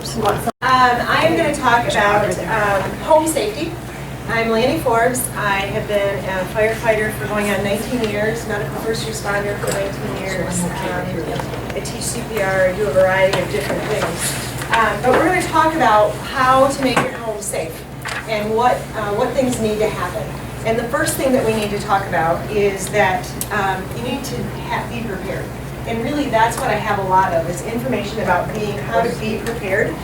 I am going to talk about home safety. I'm Lanny Forbes. I have been a firefighter for going on 19 years, medical first responder for 19 years. I teach CPR, I do a variety of different things. But we're going to talk about how to make your home safe and what things need to happen. And the first thing that we need to talk about is that you need to be prepared. And really that's what I have a lot of, is information about how to be prepared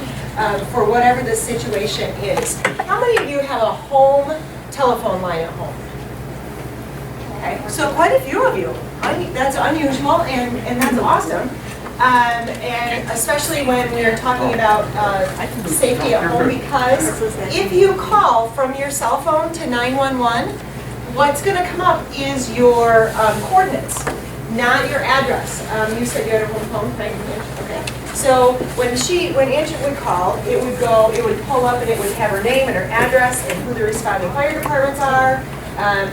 for whatever the situation is. How many of you have a home telephone line at home? Okay, so quite a few of you. That's unusual and that's awesome. And especially when we're talking about safety at home, because if you call from your cell phone to 911, what's going to come up is your coordinates, not your address. You said you had a home phone, right? Okay. So when Angie would call, it would pull up and it would have her name and her address and who the responding fire departments are.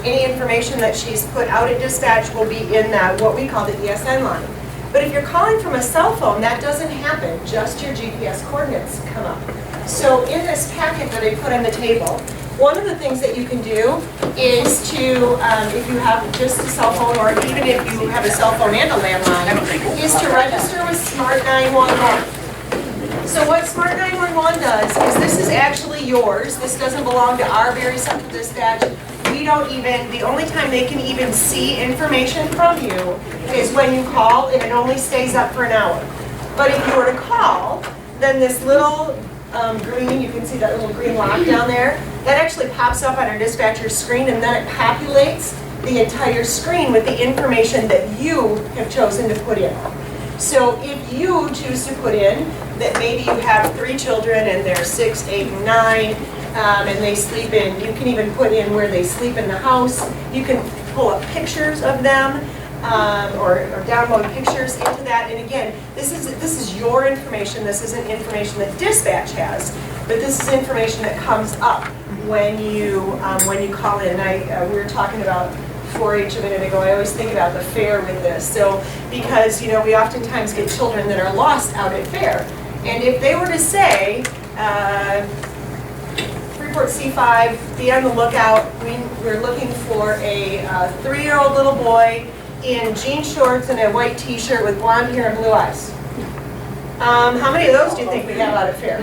Any information that she's put out at dispatch will be in what we call the ESN line. But if you're calling from a cell phone, that doesn't happen. Just your GPS coordinates come up. So in this packet that I put on the table, one of the things that you can do is to, if you have just a cell phone, or even if you have a cell phone and a landline, is to register with Smart 911. So what Smart 911 does is this is actually yours. This doesn't belong to our very central dispatch. We don't even, the only time they can even see information from you is when you call, and it only stays up for an hour. But if you were to call, then this little green, you can see that little green lock down there, that actually pops up on our dispatcher's screen, and then it populates the entire screen with the information that you have chosen to put in. So if you choose to put in that maybe you have 3 children and they're 6, 8, and 9, and they sleep in, you can even put in where they sleep in the house. You can pull up pictures of them or download pictures into that. And again, this is your information. This isn't information that dispatch has, but this is information that comes up when you call in. We were talking about 4-H a minute ago. I always think about the fair with this. So because we oftentimes get children that are lost out at fair, and if they were to say, Freeport C5, be on the lookout. We're looking for a 3-year-old little boy in jean shorts and a white t-shirt with blonde hair and blue eyes. How many of those do you think we have out at fair?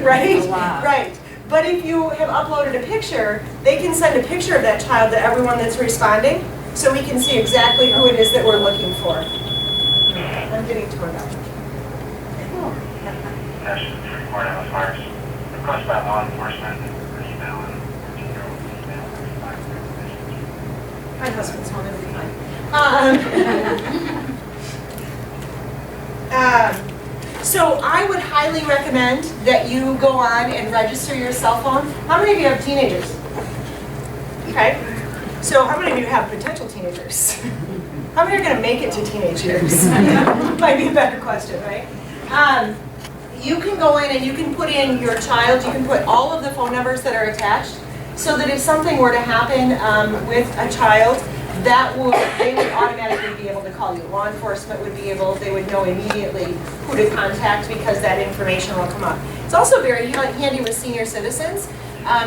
Right? Wow. Right. But if you have uploaded a picture, they can send a picture of that child to everyone that's responding, so we can see exactly who it is that we're looking for. I'm getting turned up. Freeport Island Fires. Request by law enforcement, email, and 14-year-old female. My husband's home, it'll be fine. So I would highly recommend that you go on and register your cell phone. How many of you have teenagers? Okay. So how many of you have potential teenagers? How many are going to make it to teenage years? Might be a better question, right? You can go in and you can put in your child, you can put all of the phone numbers that are attached, so that if something were to happen with a child, they would automatically be able to call you. Law enforcement would be able, they would know immediately who to contact because that information will come up. It's also very handy with senior citizens.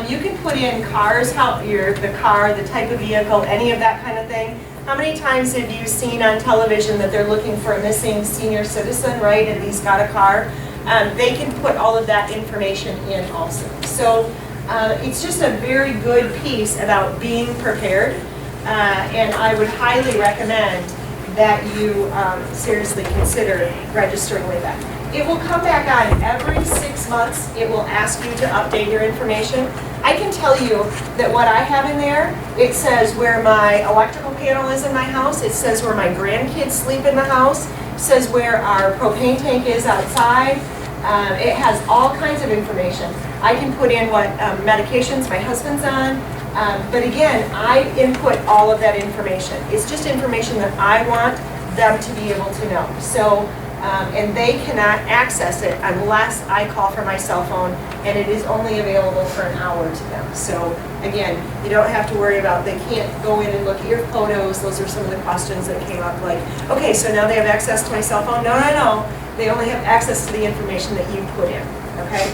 You can put in cars, the car, the type of vehicle, any of that kind of thing. How many times have you seen on television that they're looking for a missing senior citizen, right, and he's got a car? They can put all of that information in also. So it's just a very good piece about being prepared, and I would highly recommend that you seriously consider registering with that. It will come back on every 6 months. It will ask you to update your information. I can tell you that what I have in there, it says where my electrical panel is in my house, it says where my grandkids sleep in the house, it says where our propane tank is outside. It has all kinds of information. I can put in what medications my husband's on, but again, I input all of that information. It's just information that I want them to be able to know. So, and they cannot access it unless I call from my cell phone, and it is only available for an hour to them. So again, you don't have to worry about, they can't go in and look at your photos. Those are some of the questions that came up, like, okay, so now they have access to my cell phone? No, no, no. They only have access to the information that you put in. okay?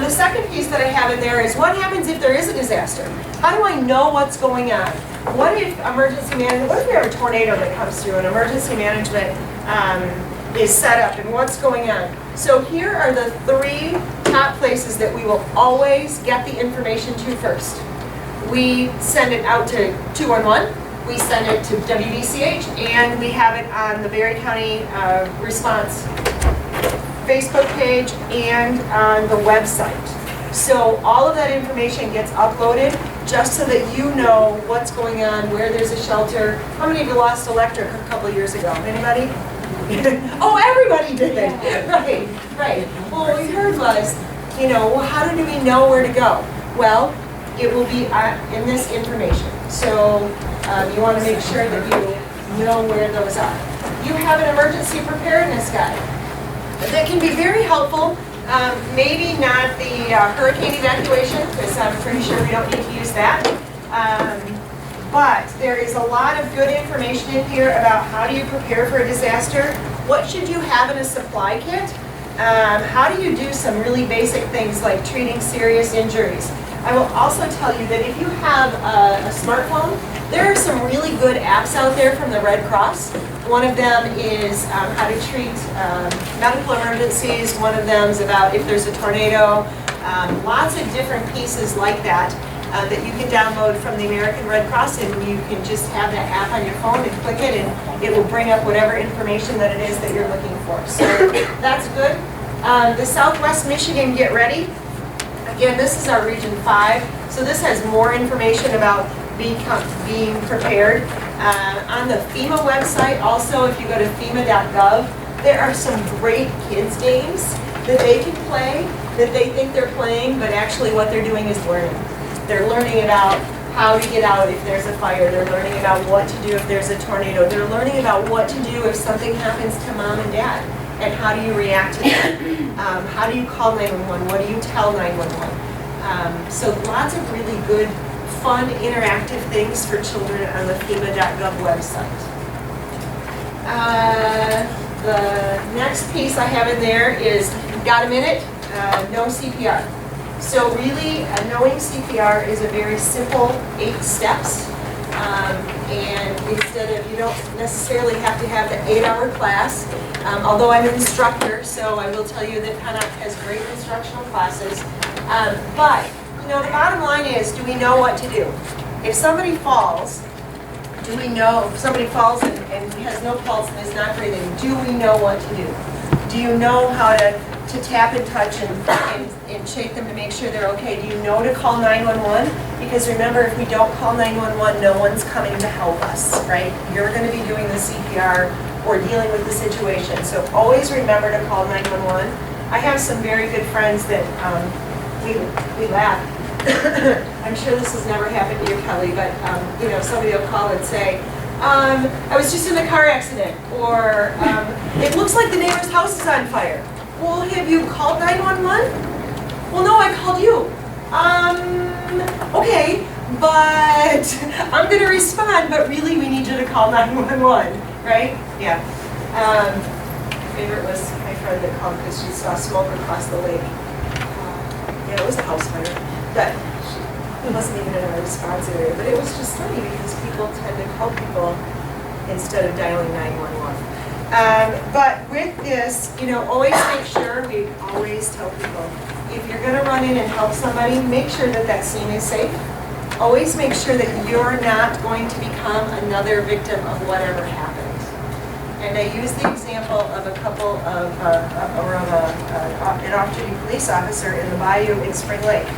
The second piece that I have in there is what happens if there is a disaster? How do I know what's going on? What if emergency management, what if we have a tornado that comes through and emergency management is set up and what's going on? So here are the 3 top places that we will always get the information to first. We send it out to 211, we send it to WBCH, and we have it on the Berry County Response Facebook page and on the website. So all of that information gets uploaded just so that you know what's going on, where there's a shelter. How many of you lost electric a couple of years ago? Anybody? Oh, everybody did it. Right, right. Well, what we heard was, you know, well, how do we know where to go? Well, it will be in this information. So you want to make sure that you know where those are. You have an emergency preparedness guide that can be very helpful. Maybe not the hurricane evacuation, because I'm pretty sure we don't need to use that. But there is a lot of good information in here about how do you prepare for a disaster, what should you have in a supply kit, how do you do some really basic things like treating serious injuries. I will also tell you that if you have a smartphone, there are some really good apps out there from the Red Cross. One of them is how to treat medical emergencies. One of them is about if there's a tornado. Lots of different pieces like that that you can download from the American Red Cross, and you can just have that app on your phone and click it, and it will bring up whatever information that it is that you're looking for. So that's good. The Southwest Michigan Get Ready. Again, this is our Region 5, so this has more information about being prepared. On the FEMA website, also, if you go to FEMA.gov, there are some great kids games that they can play, that they think they're playing, but actually what they're doing is learning. They're learning about how to get out if there's a fire. They're learning about what to do if there's a tornado. They're learning about what to do if something happens to mom and dad, and how do you react to that. How do you call 911? What do you tell 911? So lots of really good, fun, interactive things for children on the FEMA.gov website. The next piece I have in there is, got a minute? No CPR. So really, knowing CPR is a very simple 8 steps. And instead of, you don't necessarily have to have the 8-hour class, although I'm an instructor, so I will tell you that Pennock has great instructional classes. But, you know, the bottom line is, do we know what to do? If somebody falls, do we know, if somebody falls and has no pulse and is not breathing, do we know what to do? Do you know how to tap and touch and shake them to make sure they're okay? Do you know to call 911? Because remember, if we don't call 911, no one's coming to help us, right? You're going to be doing the CPR or dealing with the situation. So always remember to call 911. I have some very good friends that we laugh. I'm sure this has never happened to you, Kelly, but you know, somebody will call and say, I was just in a car accident, or it looks like the neighbor's house is on fire. Well, have you called 911? Well, no, I called you. Okay, but I'm going to respond, but really we need you to call 911, right? Yeah. Favorite was my friend that called because she saw smoke across the lake. Yeah, it was a house fire, but it wasn't even in our response area. But it was just funny because people tend to call people instead of dialing 911. But with this, you know, always make sure, we always tell people, if you're going to run in and help somebody, make sure that that scene is safe. Always make sure that you're not going to become another victim of whatever happened. And I use the example of a couple of, an off-duty police officer in the bayou in Spring Lake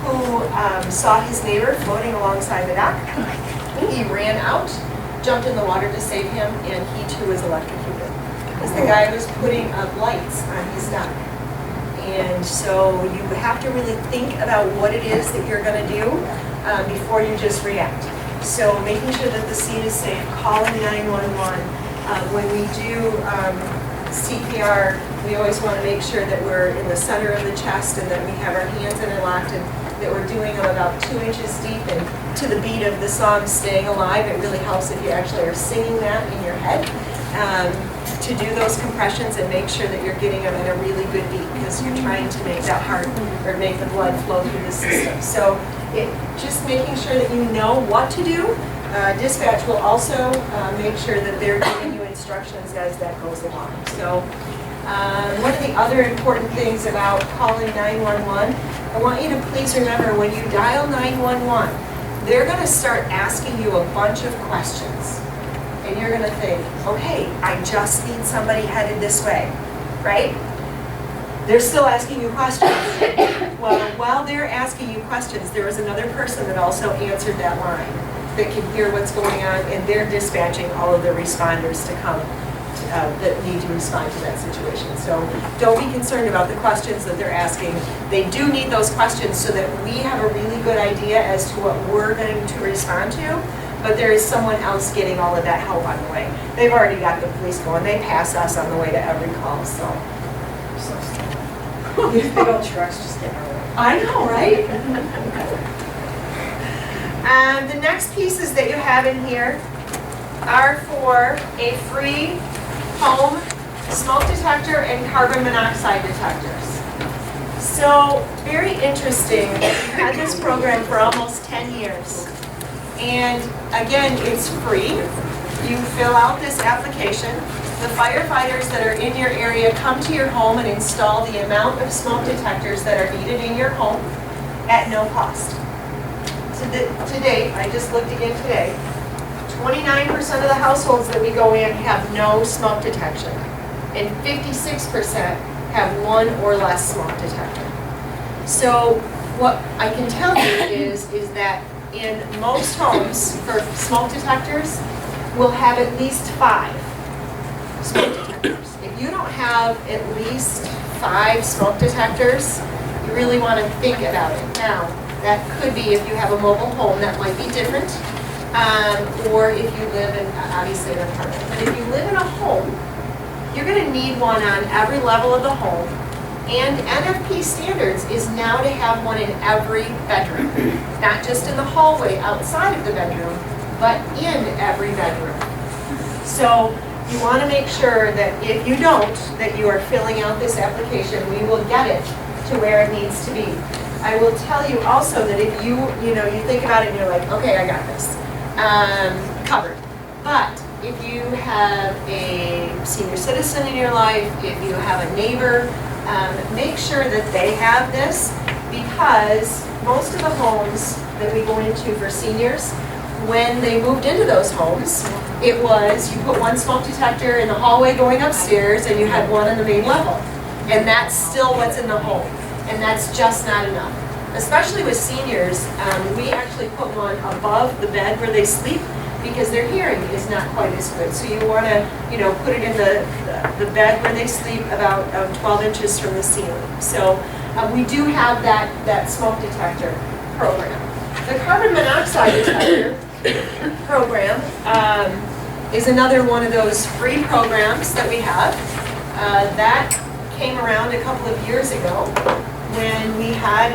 who saw his neighbor floating alongside the dock. He ran out, jumped in the water to save him, and he too was electrocuted because the guy was putting up lights on his dock. And so you have to really think about what it is that you're going to do before you just react. So making sure that the scene is safe, calling 911. When we do CPR, we always want to make sure that we're in the center of the chest and that we have our hands interlocked and that we're doing them about 2 inches deep and to the beat of the song Staying Alive. It really helps if you actually are singing that in your head. to do those compressions and make sure that you're getting them in a really good beat, because you're trying to make that heart or make the blood flow through the system. So just making sure that you know what to do. Dispatch will also make sure that they're giving you instructions as that goes along. So one of the other important things about calling 911, I want you to please remember when you dial 911, they're going to start asking you a bunch of questions. And you're going to think, okay, I just need somebody headed this way, right? They're still asking you questions. Well, while they're asking you questions, there was another person that also answered that line that can hear what's going on, and they're dispatching all of the responders to come that need to respond to that situation. So don't be concerned about the questions that they're asking. They do need those questions so that we have a really good idea as to what we're going to respond to, but there is someone else getting all of that help on the way. They've already got the police going. They pass us on the way to every call, so. These big old trucks just get our way. I know, right? The next pieces that you have in here are for a free home smoke detector and carbon monoxide detectors. So, very interesting. We've had this program for almost 10 years. And again, it's free. You fill out this application. The firefighters that are in your area come to your home and install the amount of smoke detectors that are needed in your home at no cost. To date, I just looked again today, 29% of the households that we go in have no smoke detection, and 56% have one or less smoke detector. So what I can tell you is that in most homes for smoke detectors, we'll have at least 5 smoke detectors. If you don't have at least 5 smoke detectors, you really want to think about it. Now, that could be if you have a mobile home, that might be different, or if you live in, obviously, an apartment. But if you live in a home, you're going to need one on every level of the home, and NFP standards is now to have one in every bedroom, not just in the hallway outside of the bedroom, but in every bedroom. So you want to make sure that if you don't, that you are filling out this application. We will get it to where it needs to be. I will tell you also that if you think about it and you're like, okay, I got this, covered. But if you have a senior citizen in your life, if you have a neighbor, make sure that they have this, because most of the homes that we go into for seniors, when they moved into those homes, it was you put one smoke detector in the hallway going upstairs and you had one on the main level. And that's still what's in the home. And that's just not enough. Especially with seniors, we actually put one above the bed where they sleep because their hearing is not quite as good. So you want to, put it in the bed where they sleep about 12 inches from the ceiling. So we do have that smoke detector program. The carbon monoxide detector program is another one of those free programs that we have. That came around a couple of years ago when we had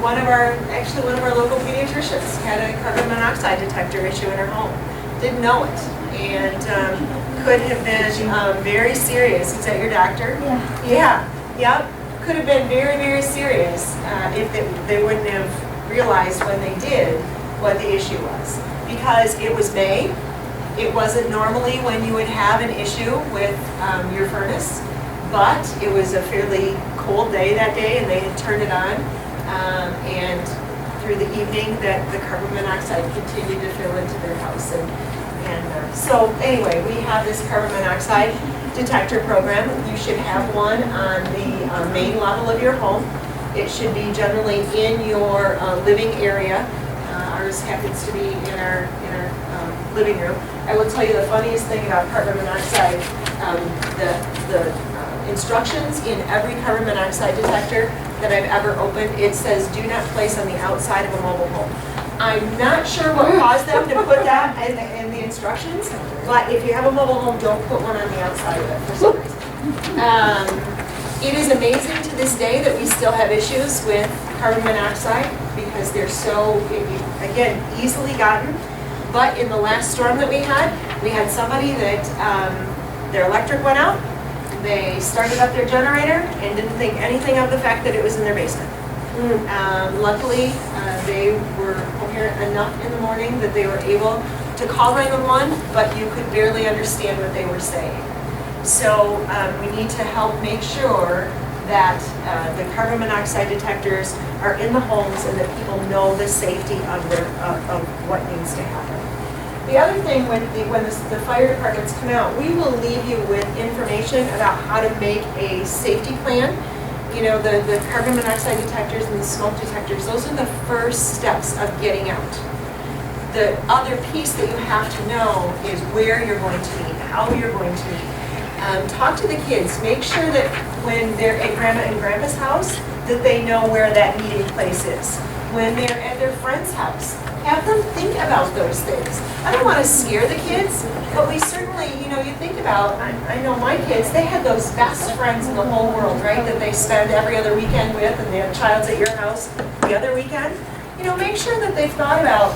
one of our local pediatricians had a carbon monoxide detector issue in her home. Didn't know it, and could have been very serious. Is that your doctor? Yeah. Yep. Could have been very, very serious if they wouldn't have realized when they did what the issue was. Because it was May, it wasn't normally when you would have an issue with your furnace, but it was a fairly cold day that day and they had turned it on, and through the evening that the carbon monoxide continued to fill into their house. So anyway, we have this carbon monoxide detector program. You should have one on the main level of your home. It should be generally in your living area. Ours happens to be in our living room. I will tell you the funniest thing about carbon monoxide, the instructions in every carbon monoxide detector that I've ever opened, it says do not place on the outside of a mobile home. I'm not sure what caused them to put that in the instructions, but if you have a mobile home, don't put one on the outside of it for some reason. It is amazing to this day that we still have issues with carbon monoxide because they're so, again, easily gotten. But in the last storm that we had somebody that Their electric went out, they started up their generator and didn't think anything of the fact that it was in their basement. Luckily, they were coherent enough in the morning that they were able to call 911, but you could barely understand what they were saying. So we need to help make sure that the carbon monoxide detectors are in the homes and that people know the safety of what needs to happen. The other thing, when the fire departments come out, we will leave you with information about how to make a safety plan. You know, the carbon monoxide detectors and the smoke detectors, those are the first steps of getting out. The other piece that you have to know is where you're going to meet, how you're going to meet. Talk to the kids. Make sure that when they're at Grandma and Grandpa's house, that they know where that meeting place is. When they're at their friend's house, have them think about those things. I don't want to scare the kids, but we certainly, you know, you think about, I know my kids, they had those best friends in the whole world, right, that they spend every other weekend with, and they have child's at your house the other weekend. You know, make sure that they've thought about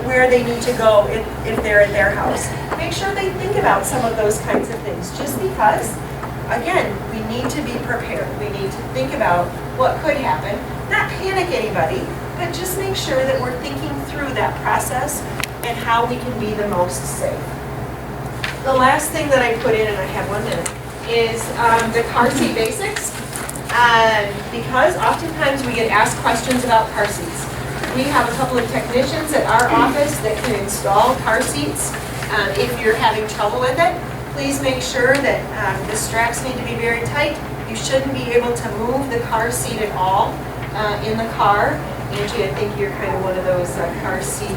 where they need to go if they're at their house. Make sure they think about some of those kinds of things, just because, again, we need to be prepared. We need to think about what could happen, not panic anybody, but just make sure that we're thinking through that process and how we can be the most safe. The last thing that I put in, and I have 1 minute, is the car seat basics. Because oftentimes we get asked questions about car seats. We have a couple of technicians at our office that can install car seats. If you're having trouble with it, please make sure that the straps need to be very tight. You shouldn't be able to move the car seat at all in the car. Angie, I think you're kind of one of those car seat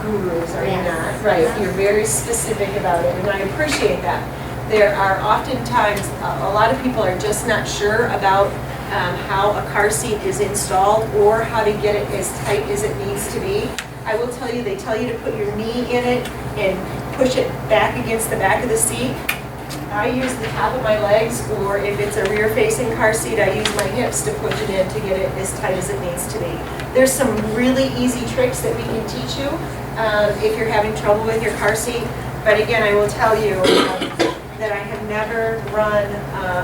gurus, are you not? Right, you're very specific about it, and I appreciate that. There are oftentimes, a lot of people are just not sure about how a car seat is installed or how to get it as tight as it needs to be. I will tell you, they tell you to put your knee in it and push it back against the back of the seat. I use the top of my legs, or if it's a rear-facing car seat, I use my hips to push it in to get it as tight as it needs to be. There's some really easy tricks that we can teach you if you're having trouble with your car seat. But again, I will tell you that I have never run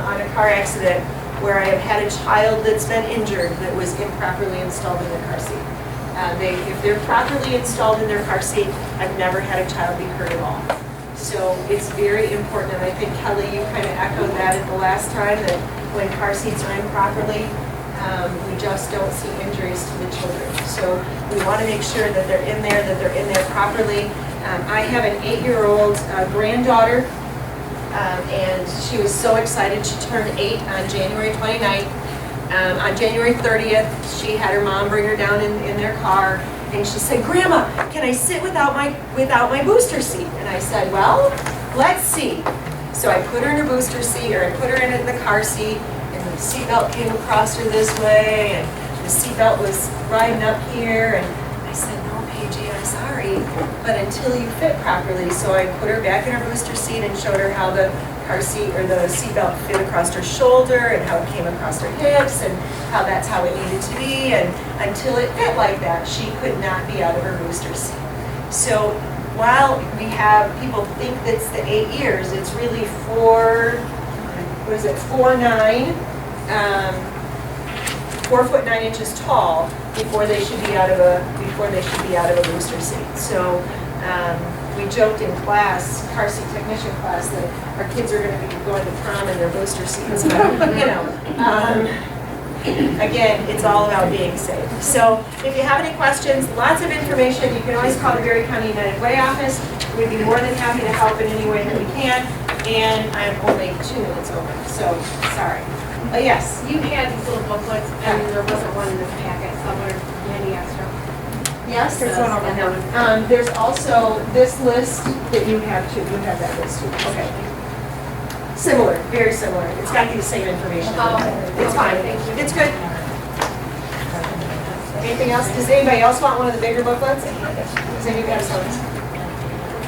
on a car accident where I have had a child that's been injured that was improperly installed in their car seat. If they're properly installed in their car seat, I've never had a child be hurt at all. So it's very important, and I think Kelly, you kind of echoed that at the last time, that when car seats are in properly, we just don't see injuries to the children. So we want to make sure that they're in there properly. I have an 8-year-old granddaughter, and she was so excited. She turned 8 on January 29th. On January 30th, she had her mom bring her down in their car, and she said, "Grandma, can I sit without my booster seat?" And I said, "Well, let's see." So I put her in her booster seat, or I put her in the car seat, and the seatbelt came across her this way, and the seatbelt was riding up here, and I said, "No, Paige, I'm sorry, but until you fit properly." So I put her back in her booster seat and showed her how the car seat or the seatbelt fit across her shoulder and how it came across her hips and how that's how it needed to be. And until it fit like that, she could not be out of her booster seat. So while we have people think that's the 8 years, it's really 4 foot 9 inches tall before they should be out of a booster seat. So we joked in class, car seat technician class, that our kids are going to be going to prom in their booster seats. But, you know, again, it's all about being safe. So if you have any questions, lots of information, you can always call the Berry County United Way office. We'd be more than happy to help in any way that we can. And I'm only 2 minutes over, so sorry. But yes. You had these little booklets, and there wasn't one in this packet somewhere, any extra. Yes, There's one over here. There's also this list that you have too. You have that list too. Okay. Similar, very similar. It's got the same information. It's fine. It's good. Anything else? Does anybody else want one of the bigger booklets? Does anybody have some?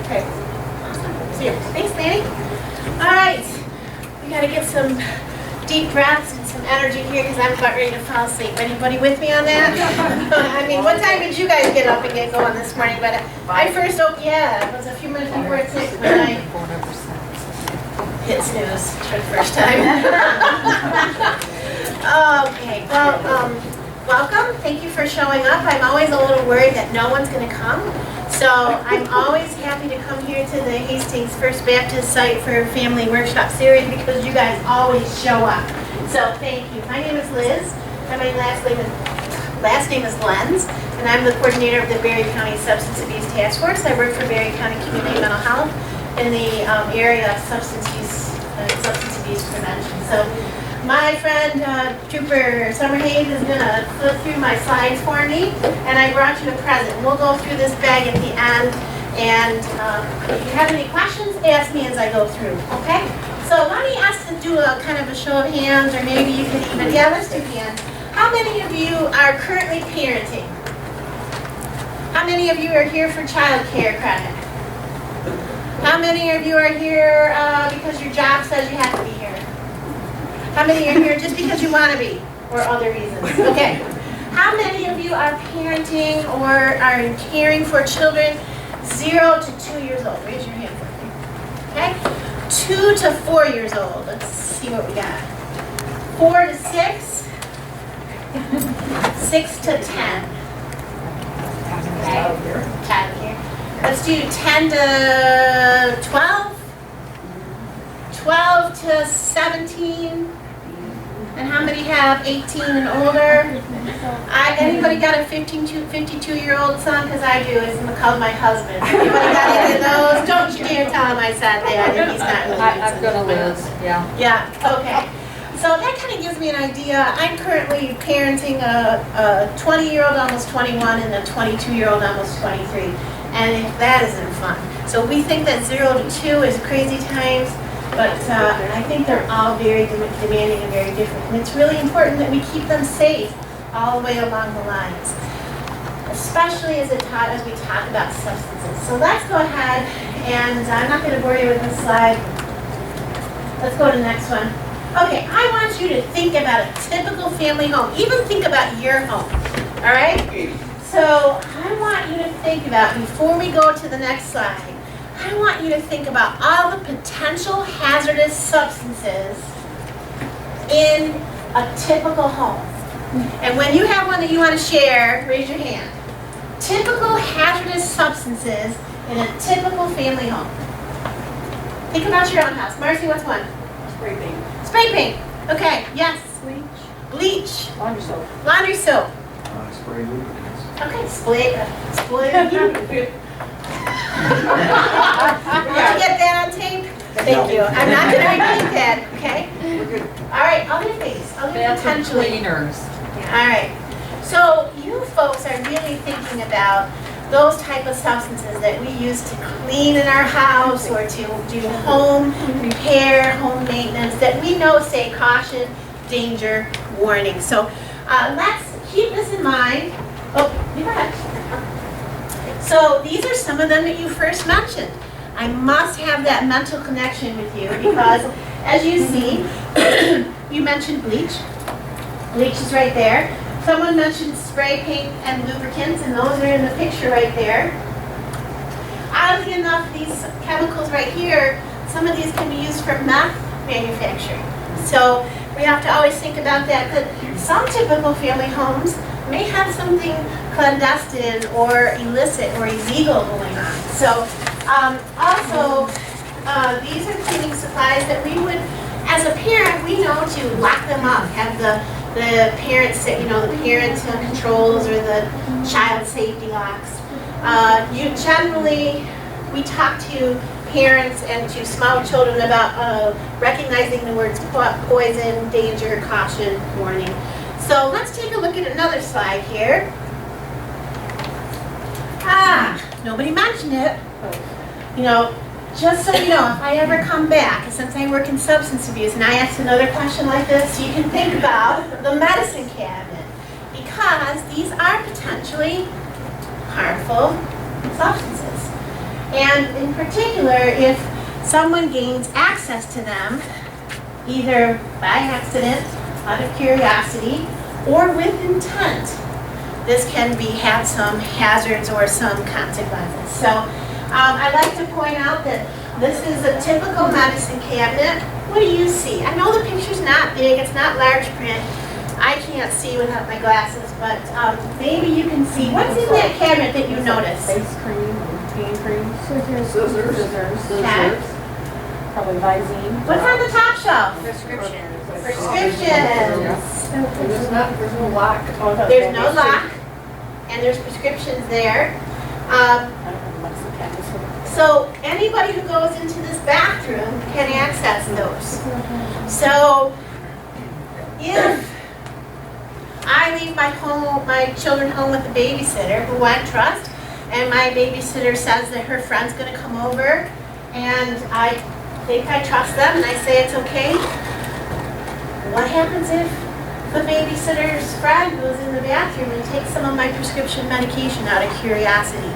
Okay. See you. Thanks, Nanny. All right, we gotta get some deep breaths and some energy here because I'm about ready to fall asleep. Anybody with me on that? I mean, what time did you guys get up and get going this morning? But I first, it was a few minutes before 6, but hit snooze for the first time. Okay, well, welcome. Thank you for showing up. I'm always a little worried that no one's going to come. So I'm always happy to come here to the Hastings First Baptist site for a family workshop series because you guys always show up. So thank you. My name is Liz, and my last name is Lenz, and I'm the coordinator of the Berry County Substance Abuse Task Force. I work for Berry County Community Mental Health in the area of substance abuse prevention. So my friend Trooper Summerhays is going to flip through my slides for me, and I brought you a present. We'll go through this bag at the end, and if you have any questions, ask me as I go through, okay? So let me ask to do a kind of a show of hands, or maybe you could even, yeah, let's do hands. How many of you are currently parenting? How many of you are here for child care credit? How many of you are here because your job says you have to be here? How many are here just because you want to be, or other reasons? Okay. How many of you are parenting or are caring for children 0 to 2 years old? Raise your hand for me. Okay. 2 to 4 years old. Let's see what we got. 4 to 6. 6 to 10. Okay. Child care. Let's do 10 to 12. 12 to 17. And how many have 18 and older? Anybody got a 52-year-old son? Because I do. It's called my husband. Anybody got any of those? Don't you dare tell him I said that. If he's not really. I've got a Liz, yeah. Yeah, okay. So that kind of gives me an idea. I'm currently parenting a 20-year-old, almost 21, and a 22-year-old, almost 23. And that isn't fun. So we think that 0 to 2 is crazy times. But I think they're all very demanding and very different. And it's really important that we keep them safe all the way along the lines, especially as we talk about substances. So let's go ahead, and I'm not going to bore you with this slide. Let's go to the next one. Okay, I want you to think about a typical family home. Even think about your home, all right? So I want you to think about, before we go to the next slide, I want you to think about all the potential hazardous substances in a typical home. And when you have one that you want to share, raise your hand. Typical hazardous substances in a typical family home. Think about your own house. Marcy, what's one? Spray paint. Spray paint. Okay, yes. Bleach. Bleach. Laundry soap. Laundry soap. Spray lubricants. Okay, split. Did you get that on tape? Thank you. I'm not going to repeat that, okay? We're good. All right, other things, other Bathroom potentially. cleaners. All right. So you folks are really thinking about those type of substances that we use to clean in our house or to do home repair, home maintenance, that we know say caution, danger, warning. So let's keep this in mind. Oh, go ahead. So these are some of them that you first mentioned. I must have that mental connection with you because, as you see, you mentioned bleach. Bleach is right there. Someone mentioned spray paint and lubricants, and those are in the picture right there. Oddly enough, these chemicals right here, some of these can be used for meth manufacturing. So we have to always think about that, because some typical family homes may have something clandestine or illicit or illegal going on. So also, these are cleaning supplies that we would, as a parent, we know to lock them up, have the parents, the parent controls or the child safety locks. We talk to parents and to small children about recognizing the words poison, danger, caution, warning. So let's take a look at another slide here. Nobody mentioned it. Just so you know, if I ever come back, since I work in substance abuse, and I ask another question like this, you can think about the medicine cabinet, because these are potentially harmful substances. And in particular, if someone gains access to them, either by accident, out of curiosity, or with intent, this can have some hazards or some consequences. So I'd like to point out that This is a typical medicine cabinet. What do you see? I know the picture's not big, it's not large print. I can't see without my glasses, but maybe you can see. What's in that cabinet that you notice? Ice cream, hand cream. Scissors. Okay. Probably Visine. What's on the top shelf? Prescriptions. Prescriptions. There's no lock. There's no lock, and there's prescriptions there. So anybody who goes into this bathroom can access those. So if I leave my children home with a babysitter who I trust, and my babysitter says that her friend's going to come over, and I think I trust them, and I say it's okay, what happens if the babysitter's friend goes in the bathroom and takes some of my prescription medication out of curiosity?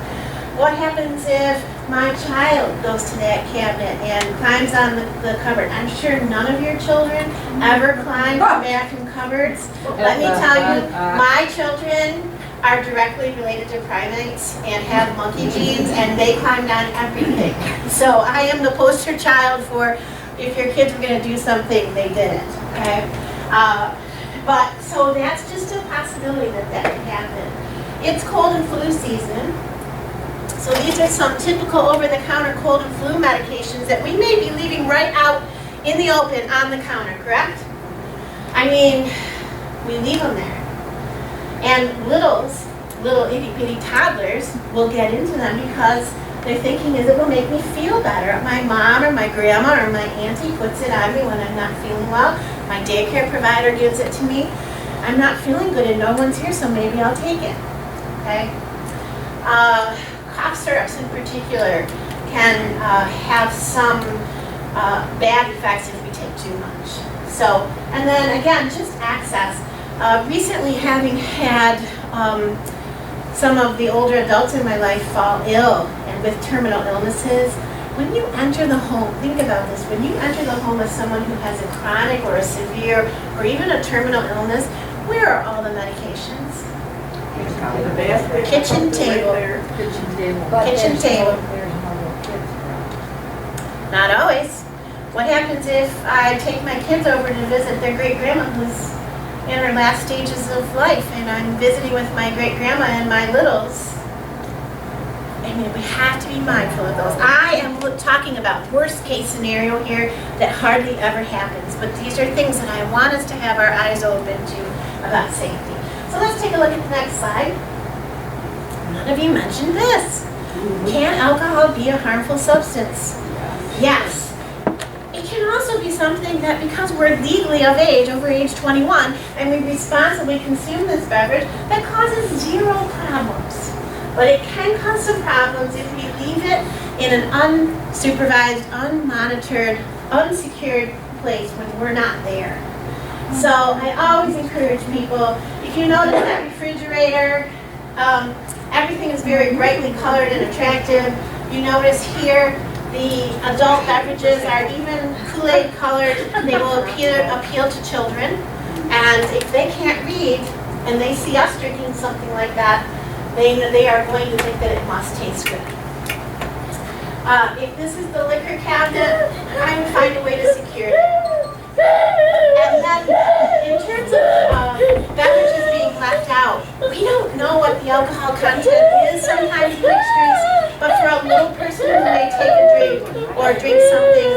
What happens if my child goes to that cabinet and climbs on the cupboard? I'm sure none of your children ever climb the bathroom cupboards. Let me tell you, my children are directly related to primates and have monkey genes, and they climbed on everything. So I am the poster child for if your kids were going to do something, they did it. Okay, but so that's just a possibility that could happen. It's cold and flu season. So these are some typical over-the-counter cold and flu medications that we may be leaving right out in the open on the counter, correct? I mean, we leave them there. And little itty-bitty toddlers will get into them because they're thinking, is it will make me feel better? My mom or my grandma or my auntie puts it on me when I'm not feeling well. My daycare provider gives it to me. I'm not feeling good and no one's here, so maybe I'll take it, okay? Cough syrups in particular can have some bad effects if we take too much. So, and then again, just access. Recently having had some of the older adults in my life fall ill and with terminal illnesses, when you enter the home, think about this, when you enter the home of someone who has a chronic or a severe or even a terminal illness, where are all the medications? Kitchen table. Kitchen table. Not always. What happens if I take my kids over to visit their great-grandma who's in her last stages of life, and I'm visiting with my great-grandma and my littles? I mean, we have to be mindful of those. I am talking about worst-case scenario here that hardly ever happens, but these are things that I want us to have our eyes open to about safety. So let's take a look at the next slide. None of you mentioned this. Can alcohol be a harmful substance? Yes. It can also be something that because we're legally of age, over age 21, and we responsibly consume this beverage, that causes zero problems. But it can cause some problems if we leave it in an unsupervised, unmonitored, unsecured place when we're not there. So I always encourage people, if you notice that refrigerator, everything is very brightly colored and attractive. You notice here the adult beverages are even Kool-Aid colored. They will appeal to children. And if they can't read and they see us drinking something like that, they are going to think that it must taste good. If this is the liquor cabinet, I would find a way to secure it. And then, in terms of beverages being left out, we don't know what the alcohol content is sometimes in mixed drinks, but for a little person who may take a drink or drink something,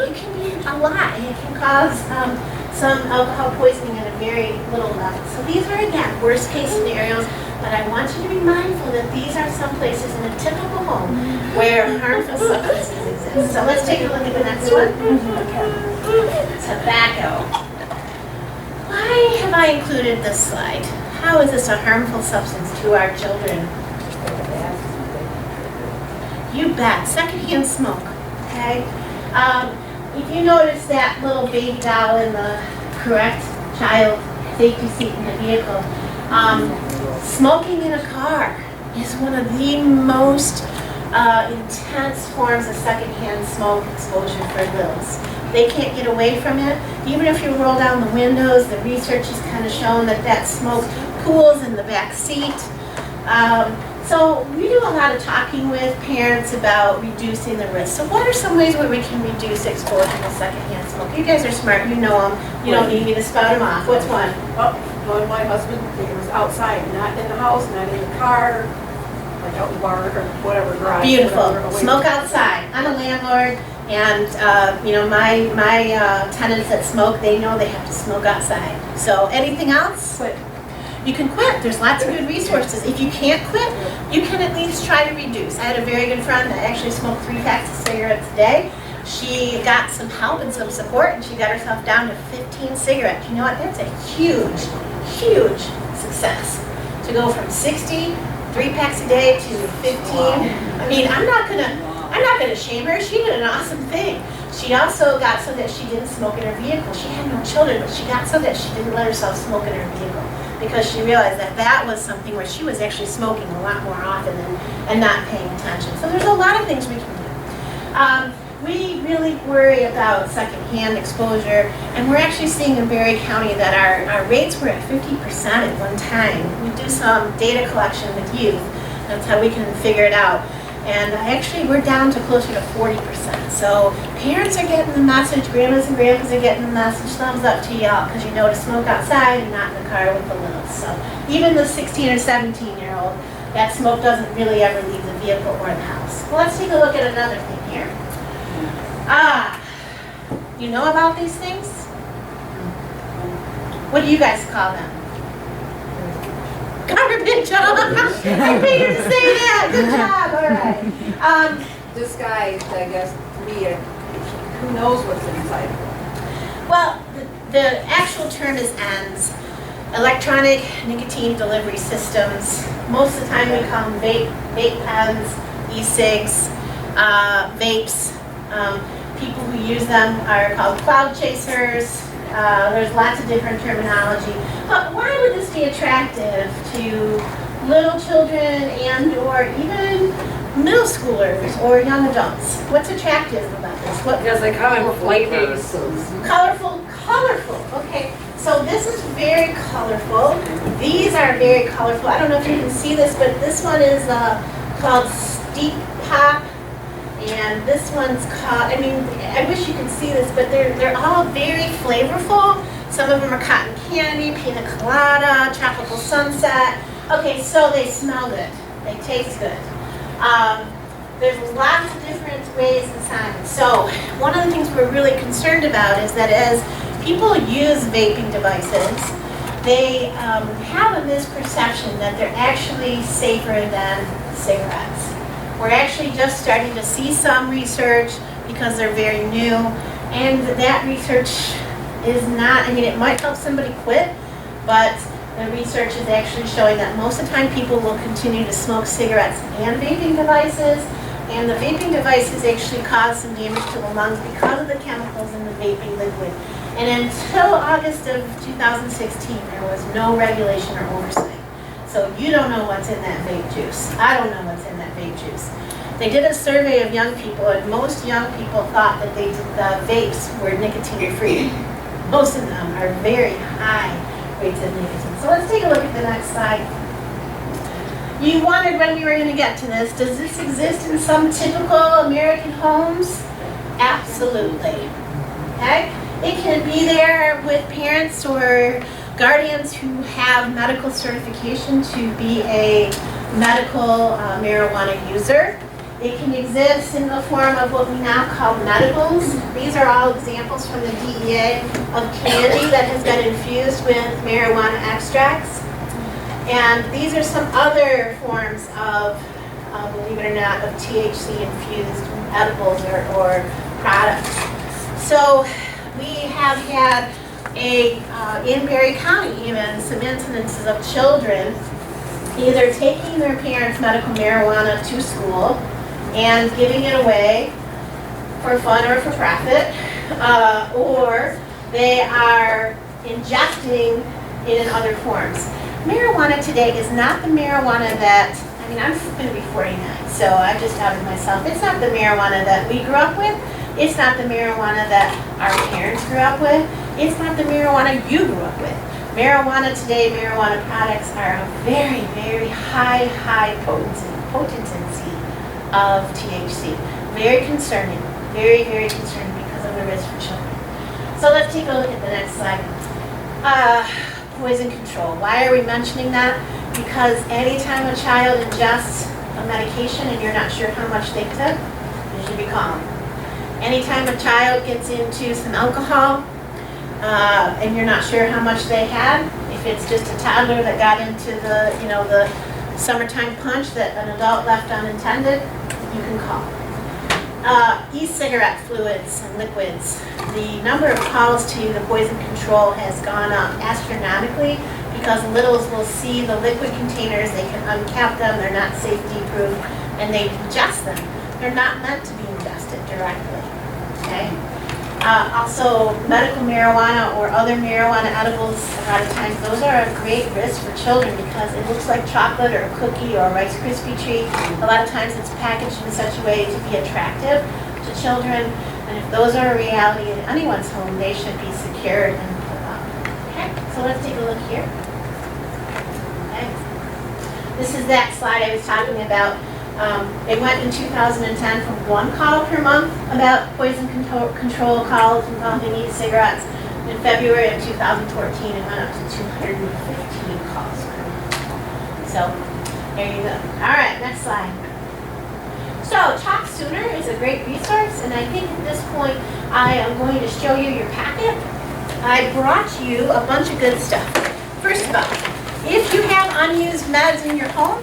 it can be a lot, and it can cause some alcohol poisoning at a very little level. So these are, again, worst case scenarios, but I want you to be mindful that these are some places in a typical home where harmful substances exist. So let's take a look at the next one. Tobacco. Why have I included this slide? How is this a harmful substance to our children? You bet. Secondhand smoke. Okay. If you notice that little baby doll in the correct child safety seat in the vehicle, smoking in a car is one of the most intense forms of secondhand smoke exposure for littles. They can't get away from it. Even if you roll down the windows, the research has kind of shown that that smoke pools in the back seat. So we do a lot of talking with parents about reducing the risk. So what are some ways where we can reduce exposure to secondhand smoke? You guys are smart, you know them. You don't need me to spout them off. What's one? Oh, well, my husband, he was outside, not in the house, not in the car, like out in the bar or whatever, garage. Beautiful. whatever, away Smoke from- outside. I'm a landlord, and you know my tenants that smoke, they know they have to smoke outside. So anything else? Quit. You can quit. There's lots of good resources. If you can't quit, you can at least try to reduce. I had a very good friend that actually smoked 3 packs of cigarettes a day. She got some help and some support, and she got herself down to 15 cigarettes. You know what? That's a huge, huge success. To go from 60, 3 packs a day to 15. I mean, I'm not gonna shame her. She did an awesome thing. She also got so that she didn't smoke in her vehicle. She had no children, but she got so that she didn't let herself smoke in her vehicle because she realized that that was something where she was actually smoking a lot more often and not paying attention. So there's a lot of things we can do. We really worry about secondhand exposure, and we're actually seeing in Berry County that our rates were at 50% at one time. We do some data collection with youth. That's how we can figure it out. And actually, we're down to closer to 40%. So parents are getting the message, grandmas and grandpas are getting the message, thumbs up to y'all, because you know to smoke outside and not in the car with the littles. So even the 16 or 17-year-old, that smoke doesn't really ever leave the vehicle or the house. Well, let's take a look at another thing here. You know about these things? What do you guys call them? Garbage, huh? I figured to say that. Good job, all right. Disguised, I guess, to me, who knows what's inside. Well, the actual term is ENDS, electronic nicotine delivery systems. Most of the time we call them vape pens, e-cigs, vapes. People who use them are called cloud chasers. There's lots of different terminology. But why would this be attractive to little children and or even middle schoolers or young adults? What's attractive about this? What, Because they come in flavors. colorful, okay. So this is very colorful. These are very colorful. I don't know if you can see this, but this one is called Steep Pop. And this one's called, I mean, I wish you could see this, but they're all very flavorful. Some of them are cotton candy, pina colada, tropical sunset. Okay, so they smell good. They taste good. There's lots of different ways inside. So one of the things we're really concerned about is that as people use vaping devices, they have a misperception that they're actually safer than cigarettes. We're actually just starting to see some research because they're very new, and that research is not, I mean, it might help somebody quit, but the research is actually showing that most of the time people will continue to smoke cigarettes and vaping devices, and the vaping devices actually cause some damage to the lungs because of the chemicals in the vaping liquid. And until August of 2016, there was no regulation or oversight. So you don't know what's in that vape juice. I don't know what's in that vape juice. They did a survey of young people, and most young people thought that the vapes were nicotine-free. Most of them are very high rates of nicotine. So let's take a look at the next slide. You wondered when we were going to get to this. Does this exist in some typical American homes? Absolutely. Okay? It can be there with parents or guardians who have medical certification to be a medical marijuana user. It can exist in the form of what we now call medicals. These are all examples from the DEA of candy that has been infused with marijuana extracts. And these are some other forms of, believe it or not, of THC infused edibles or products. So we have had in Berry County, even some incidences of children either taking their parents' medical marijuana to school and giving it away for fun or for profit, or they are injecting it in other forms. Marijuana today is not the marijuana that, I mean, I'm going to be 49, so I just outed myself. It's not the marijuana that we grew up with. It's not the marijuana that our parents grew up with. It's not the marijuana you grew up with. Marijuana today, marijuana products are a very, very high high potency of THC. Very concerning, very, very concerning because of the risk for children. So let's take a look at the next slide. Poison control. Why are we mentioning that? Because anytime a child ingests a medication and you're not sure how much they took, you should be calm. Anytime a child gets into some alcohol and you're not sure how much they had, if it's just a toddler that got into the, the summertime punch that an adult left unintended, you can call. E-cigarette fluids and liquids. The number of calls to the poison control has gone up astronomically because littles will see the liquid containers, they can uncap them, they're not safety proof, and they ingest them. They're not meant to be ingested directly, okay? Also, medical marijuana or other marijuana edibles, a lot of times, those are a great risk for children because it looks like chocolate or a cookie or a Rice Krispie treat. A lot of times it's packaged in such a way to be attractive to children, and if those are a reality in anyone's home, they should be secured and put up. Okay, so let's take a look here. Okay. This is that slide I was talking about. It went in 2010 from 1 call per month about poison control calls involving e-cigarettes. In February of 2014, it went up to 215 calls per month. So, there you go. All right, next slide. So, Talk Sooner is a great resource, and I think at this point, I am going to show you your packet. I brought you a bunch of good stuff. First of all, if you have unused meds in your home,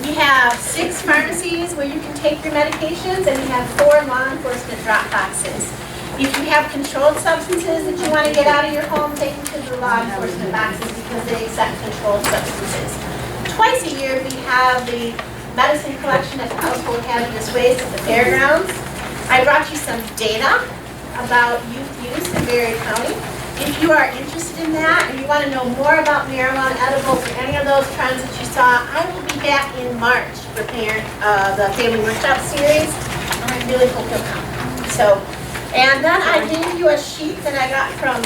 we have 6 pharmacies where you can take your medications, and we have 4 law enforcement drop boxes. If you have controlled substances that you want to get out of your home, take them to the law enforcement boxes because they accept controlled substances. Twice a year, we have the medicine collection at the Household Hazardous Waste at the fairgrounds. I brought you some data about youth use in Berry County. If you are interested in that and you want to know more about marijuana edibles or any of those trends that you saw, I will be back in March for the Family Workshop Series, and I really hope you'll come. So, and then I gave you a sheet that I got from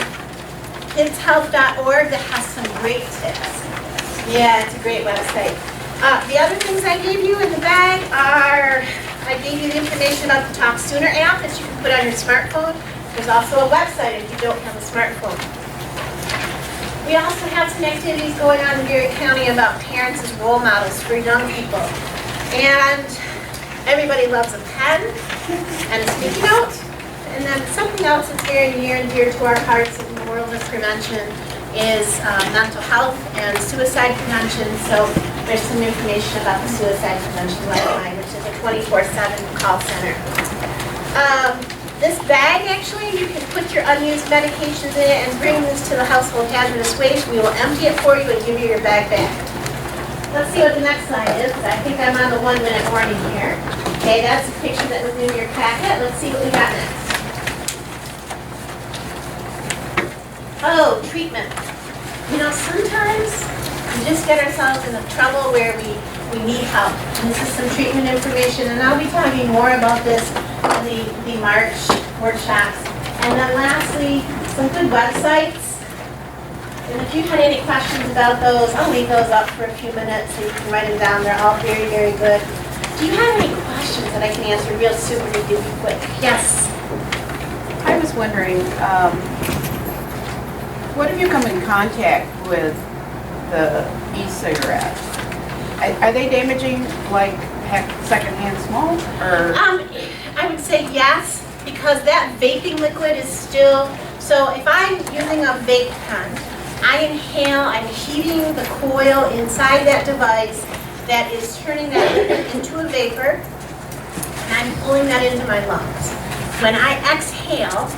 kidshealth.org that has some great tips. Yeah, it's a great website. The other things I gave you in the bag are, I gave you the information about the Talk Sooner app that you can put on your smartphone. There's also a website if you don't have a smartphone. We also have some activities going on in Berry County about parents as role models for young people. And everybody loves a pen and a sticky note. And then something else that's very near and dear to our hearts in the world of prevention is mental health and suicide prevention. So there's some information about the suicide prevention lifeline, which is a 24/7 call center. This bag, actually, you can put your unused medications in it and bring this to the Household Hazardous Waste. We will empty it for you and give you your bag back. Let's see what the next slide is. I think I'm on the 1-minute warning here. Okay, that's a picture that was in your packet. Let's see what we got next. Oh, treatment. You know, sometimes we just get ourselves in a trouble where we need help. And this is some treatment information, and I'll be talking more about this in the March workshops. And then lastly, some good websites. And if you had any questions about those, I'll leave those up for a few minutes so you can write them down. They're all very, very good. Do you have any questions that I can answer real super duper quick? Yes? I was wondering, what have you come in contact with the e-cigarette? Are they damaging like secondhand smoke, or? I would say yes, because that vaping liquid is still, so if I'm using a vape pen, I inhale, I'm heating the coil inside that device that is turning that liquid into a vapor, and I'm pulling that into my lungs. When I exhale,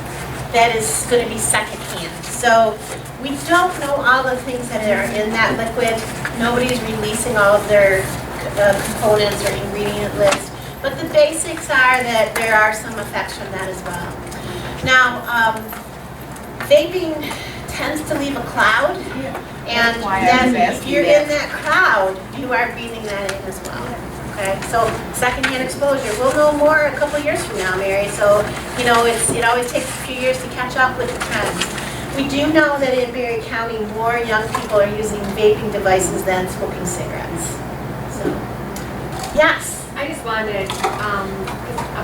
that is going to be secondhand. So we don't know all the things that are in that liquid. Nobody's releasing all of their components or ingredient list. But the basics are that there are some effects from that as well. Now, vaping tends to leave a cloud, and then if you're in that cloud, you are breathing that in as well. Okay, so secondhand exposure. We'll know more a couple years from now, Mary. So, you know, it always takes a few years to catch up with the trends. We do know that in Berry County, more young people are using vaping devices than smoking cigarettes. So Yes. I just wanted,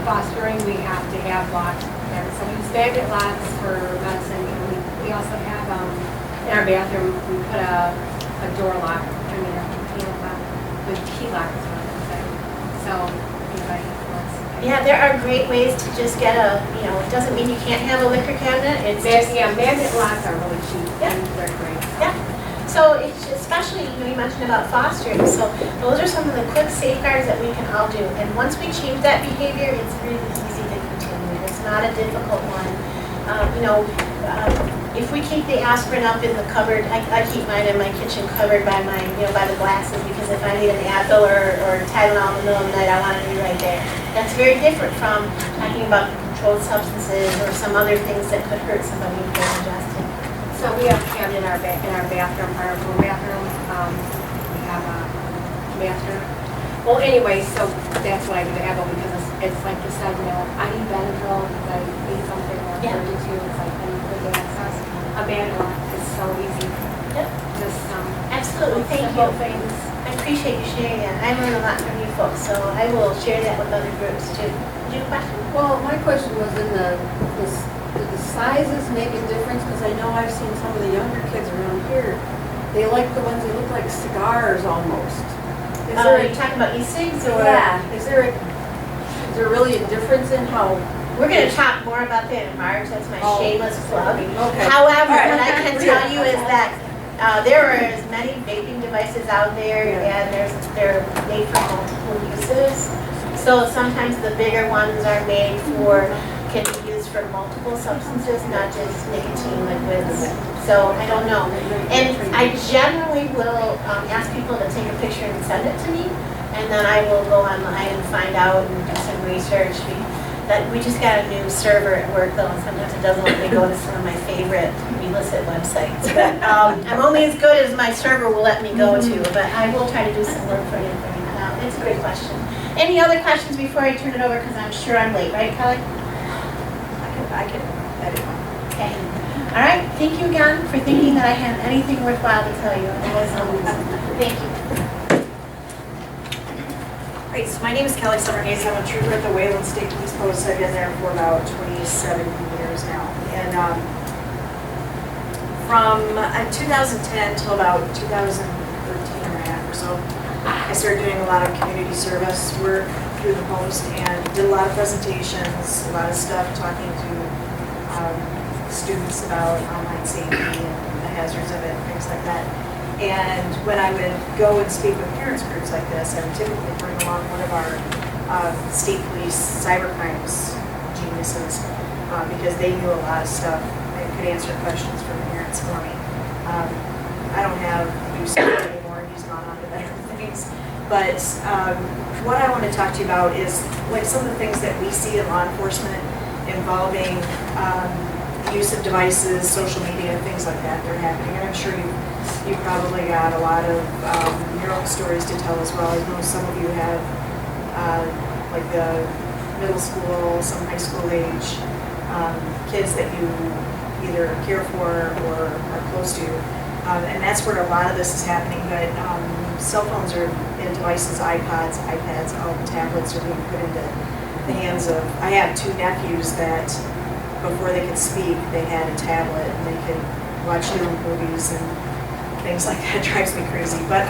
fostering, we have to have locks. So we use magnet locks for medicine. And we also have, in our bathroom, we put a door lock, I mean, a key lock, with key lock is what I'm saying. So anybody wants. Yeah, there are great ways to just get a, it doesn't mean you can't have a liquor cabinet. It's just, Yeah, magnet locks are really cheap Yeah. and they're great. Yeah. So it's especially, you mentioned about fostering, so those are some of the quick safeguards that we can all do. And once we change that behavior, it's really easy to continue. It's not a difficult one. If we keep the aspirin up in the cupboard, I keep mine in my kitchen cupboard by my, by the glasses, because if I need an Advil or Tylenol in the middle of the night, I want it to be right there. That's very different from talking about controlled substances or some other things that could hurt somebody if they're ingesting. So we have a cabinet in our bathroom, our room bathroom. We have a master. Well, anyway, so that's what I do the Advil, because it's like you said, I need Benadryl because I need something or Yeah. allergic to. It's like I need quick access. A manual is so easy. Yep. Just Absolutely, thank simple you. things. I appreciate you sharing that. I learn a lot from you folks, so I will share that with other groups too. Did you have a question? Well, my question was in do the sizes make a difference? Because I know I've seen some of the younger kids around here, they like the ones that look like cigars almost. Is Are you talking about e-cigs or? yeah, is there really a difference in how? We're gonna talk more about that in March, that's my Oh. shameless plug. Okay. However, All right. what I can tell you is that there are as many vaping devices out there, and they're made for multiple uses. So sometimes the bigger ones are made can be used for multiple substances, not just nicotine liquids. So I don't know. And I generally will ask people to take a picture and send it to me, and then I will go online and find out and do some research. We just got a new server at work though, and sometimes it doesn't let me go to some of my favorite illicit websites. But I'm only as good as my server will let me go to, but I will try to do some work for you. It's a great question. Any other questions before I turn it over, because I'm sure I'm late, right, Kelly? I can edit one. Okay. All right, thank you again for thinking that I had anything worthwhile to tell you. Thank you. Great, so my name is Kelly Summerhays. I'm a trooper at the Wayland State Police Post. I've been there for about 27 years now. And from 2010 till about 2013 and a half or so, I started doing a lot of community service work through the Post and did a lot of presentations, a lot of stuff talking to students about online safety and the hazards of it and things like that. And when I would go and speak with parents groups like this, I would typically bring along one of our state police cybercrimes geniuses because they knew a lot of stuff and could answer questions from parents for me. I don't have use for it anymore, he's gone on to better things. But what I want to talk to you about is like some of the things that we see in law enforcement involving the use of devices, social media, things like that that are happening. And I'm sure you've probably got a lot of your own stories to tell as well. I know some of you have like the middle school, some high school age kids that you either care for or are close to. And that's where a lot of this is happening. But cell phones are in devices, iPods, iPads, all the tablets are being put into the hands of, I have two nephews that before they could speak, they had a tablet and they could watch little movies and things like that. Drives me crazy. But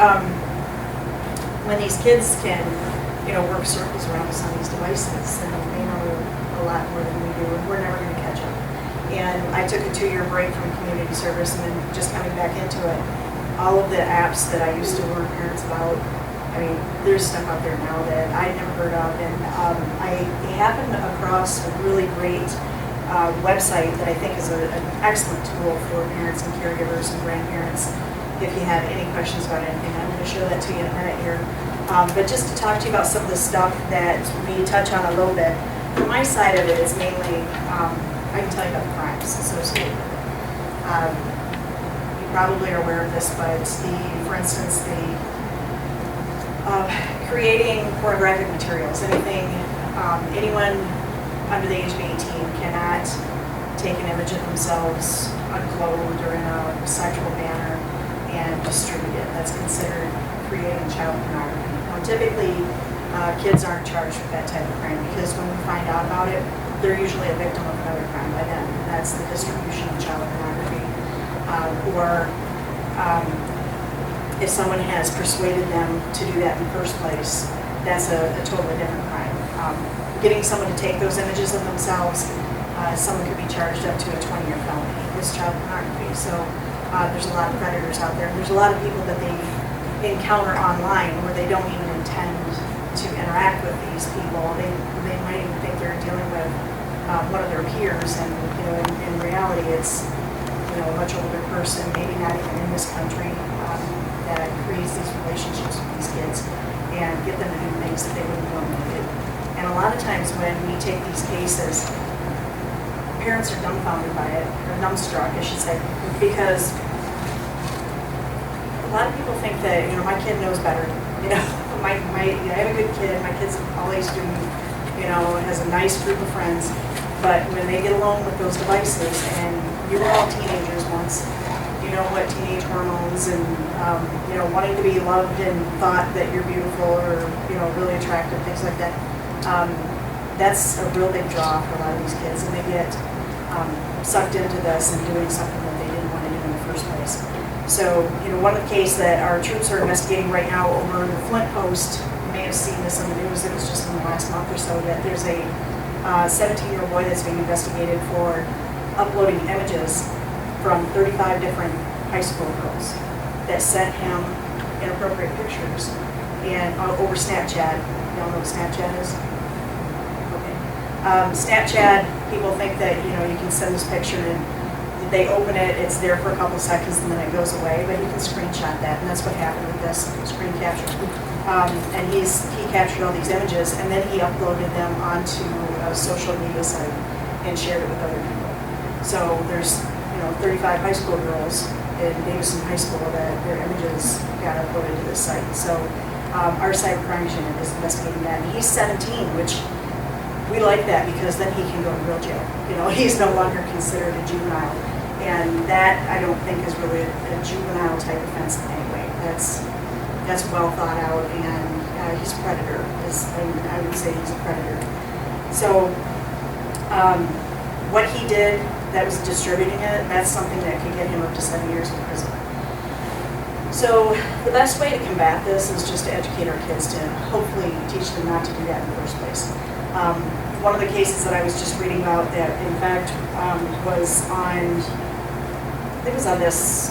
when these kids can, work circles around us on these devices, then they know a lot more than we do, and we're never going to catch up. And I took a 2-year break from community service, and then just coming back into it, all of the apps that I used to warn parents about, I mean, there's stuff out there now that I'd never heard of, and I happened across a really great website that I think is an excellent tool for parents and caregivers and grandparents. If you have any questions about anything, I'm going to show that to you in a minute here. But just to talk to you about some of the stuff that we touch on a little bit. From my side of it is mainly, I can tell you about the crimes associated with it. You probably are aware of this, but for instance, creating pornographic materials, anyone under the age of 18 cannot take an image of themselves unclothed or in a sexual manner and distribute it. That's considered creating child pornography. Now, typically, kids aren't charged with that type of crime, because when we find out about it, they're usually a victim of another crime by then, and that's the distribution of child pornography. If someone has persuaded them to do that in the first place, that's a totally different crime. Getting someone to take those images of themselves, someone could be charged up to a 20-year felony. It's child pornography. So there's a lot of predators out there. There's a lot of people that they encounter online where they don't even intend to interact with these people. They might even think they're dealing with one of their peers, and in reality, it's a much older person, maybe not even in this country, that creates these relationships with these kids and get them to do things that they wouldn't normally do. And a lot of times when we take these cases, parents are dumbfounded by it, or dumbstruck, I should say, because a lot of people think that, my kid knows better. I have a good kid, my kid's an all-A student, has a nice group of friends, but when they get alone with those devices, and you were all teenagers once, you know what teenage hormones and, wanting to be loved and thought that you're beautiful or, really attractive, things like that. That's a real big draw for a lot of these kids, and they get sucked into this and doing something that they didn't want to do in the first place. So, one of the cases that our troops are investigating right now over the Flint Post, you may have seen this on the news, it was just in the last month or so, that there's a 17-year-old boy that's being investigated for uploading images from 35 different high school girls that sent him inappropriate pictures and over Snapchat. You all know what Snapchat is? Okay. Snapchat, people think that you can send this picture and they open it, it's there for a couple seconds and then it goes away, but you can screenshot that, and that's what happened with this screen capture. And he captured all these images, and then he uploaded them onto a social media site and shared it with other people. So there's 35 high school girls in Davison High School that their images got uploaded to this site. So our cybercrime unit is investigating that, and he's 17, which we like that because then he can go to real jail. He's no longer considered a juvenile, and that I don't think is really a juvenile type offense in any way. That's well thought out, and he's a predator. I would say he's a predator. So what he did that was distributing it, that's something that could get him up to 7 years in prison. So the best way to combat this is just to educate our kids, to hopefully teach them not to do that in the first place. One of the cases that I was just reading about that, in fact, was on, I think it was on this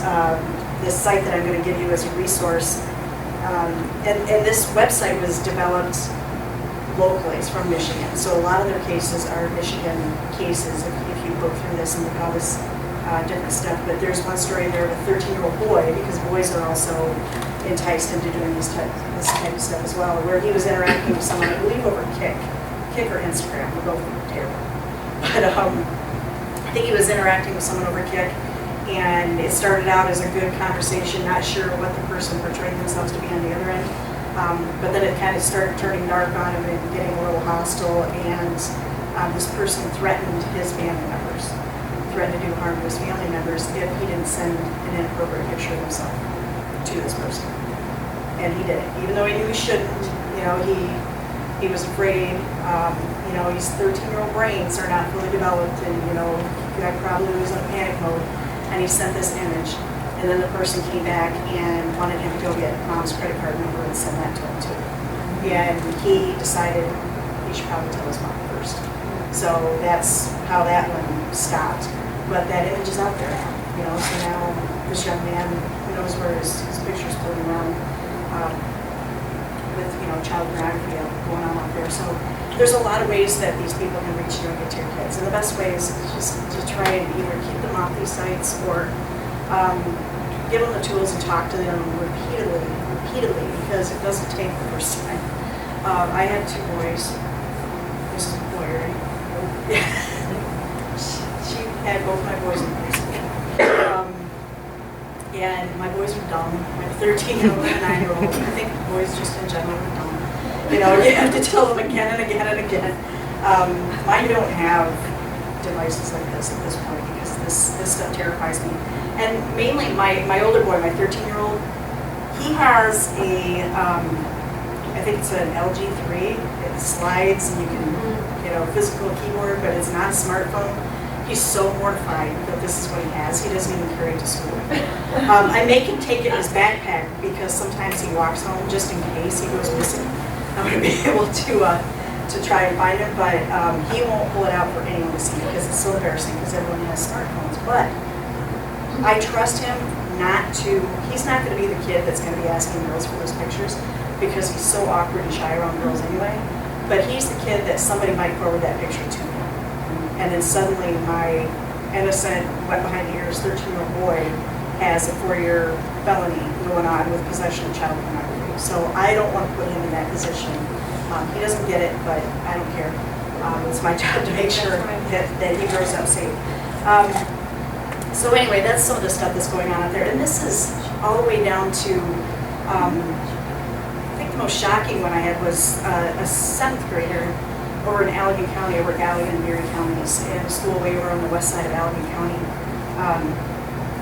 site that I'm going to give you as a resource. And this website was developed locally. It's from Michigan. So a lot of their cases are Michigan cases, if you go through this and look at all this different stuff. But there's one story there of a 13-year-old boy, because boys are also enticed into doing this type of stuff as well, where he was interacting with someone, I believe over Kik or Instagram, we're both terrible. But I think he was interacting with someone over Kik, and it started out as a good conversation, not sure what the person portrayed themselves to be on the other end. But then it kind of started turning dark on him and getting a little hostile, and this person threatened his family members, threatened to do harm to his family members if he didn't send an inappropriate picture of himself to this person. And he did it, even though he knew he shouldn't. He was afraid. His 13-year-old brains are not fully developed, and he probably was in panic mode. And he sent this image, and then the person came back and wanted him to go get mom's credit card number and send that to him too. And he decided he should probably tell his mom first. So that's how that one stopped. But that image is out there now, so now this young man, who knows where his picture's floating around with, child pornography going on out there. So there's a lot of ways that these people can reach you and get to your kids. And the best way is just to try and either keep them off these sites or give them the tools and talk to them repeatedly, because it doesn't take the first time. I had two boys. This is a boy, right? She had both my boys in high school. And my boys are dumb. My 13-year-old and 9-year-old. I think boys just in general are dumb. You have to tell them again and again and again. Mine don't have devices like this at this point, because this stuff terrifies me. And mainly my older boy, my 13-year-old, he has I think think it's an LG 3. It slides and you can, physical keyboard, but it's not a smartphone. He's so mortified that this is what he has. He doesn't even carry it to school. I make him take it in his backpack because sometimes he walks home just in case he goes missing. I'm going to be able to try and find him, but he won't pull it out for anyone to see because it's so embarrassing because everyone has smartphones. But I trust him he's not going to be the kid that's going to be asking girls for those pictures because he's so awkward and shy around girls anyway. But he's the kid that somebody might forward that picture to him. And then suddenly my innocent, wet behind the ears 13-year-old boy has a 4-year felony going on with possession of child pornography. So I don't want to put him in that position. He doesn't get it, but I don't care. It's my job to make sure that he grows up safe. So anyway, that's some of the stuff that's going on out there. And this is all the way down to, I think the most shocking one I had was a 7th grader over in Allegheny County, over Gallagher and Erie counties, in a school way over on the west side of Allegheny County.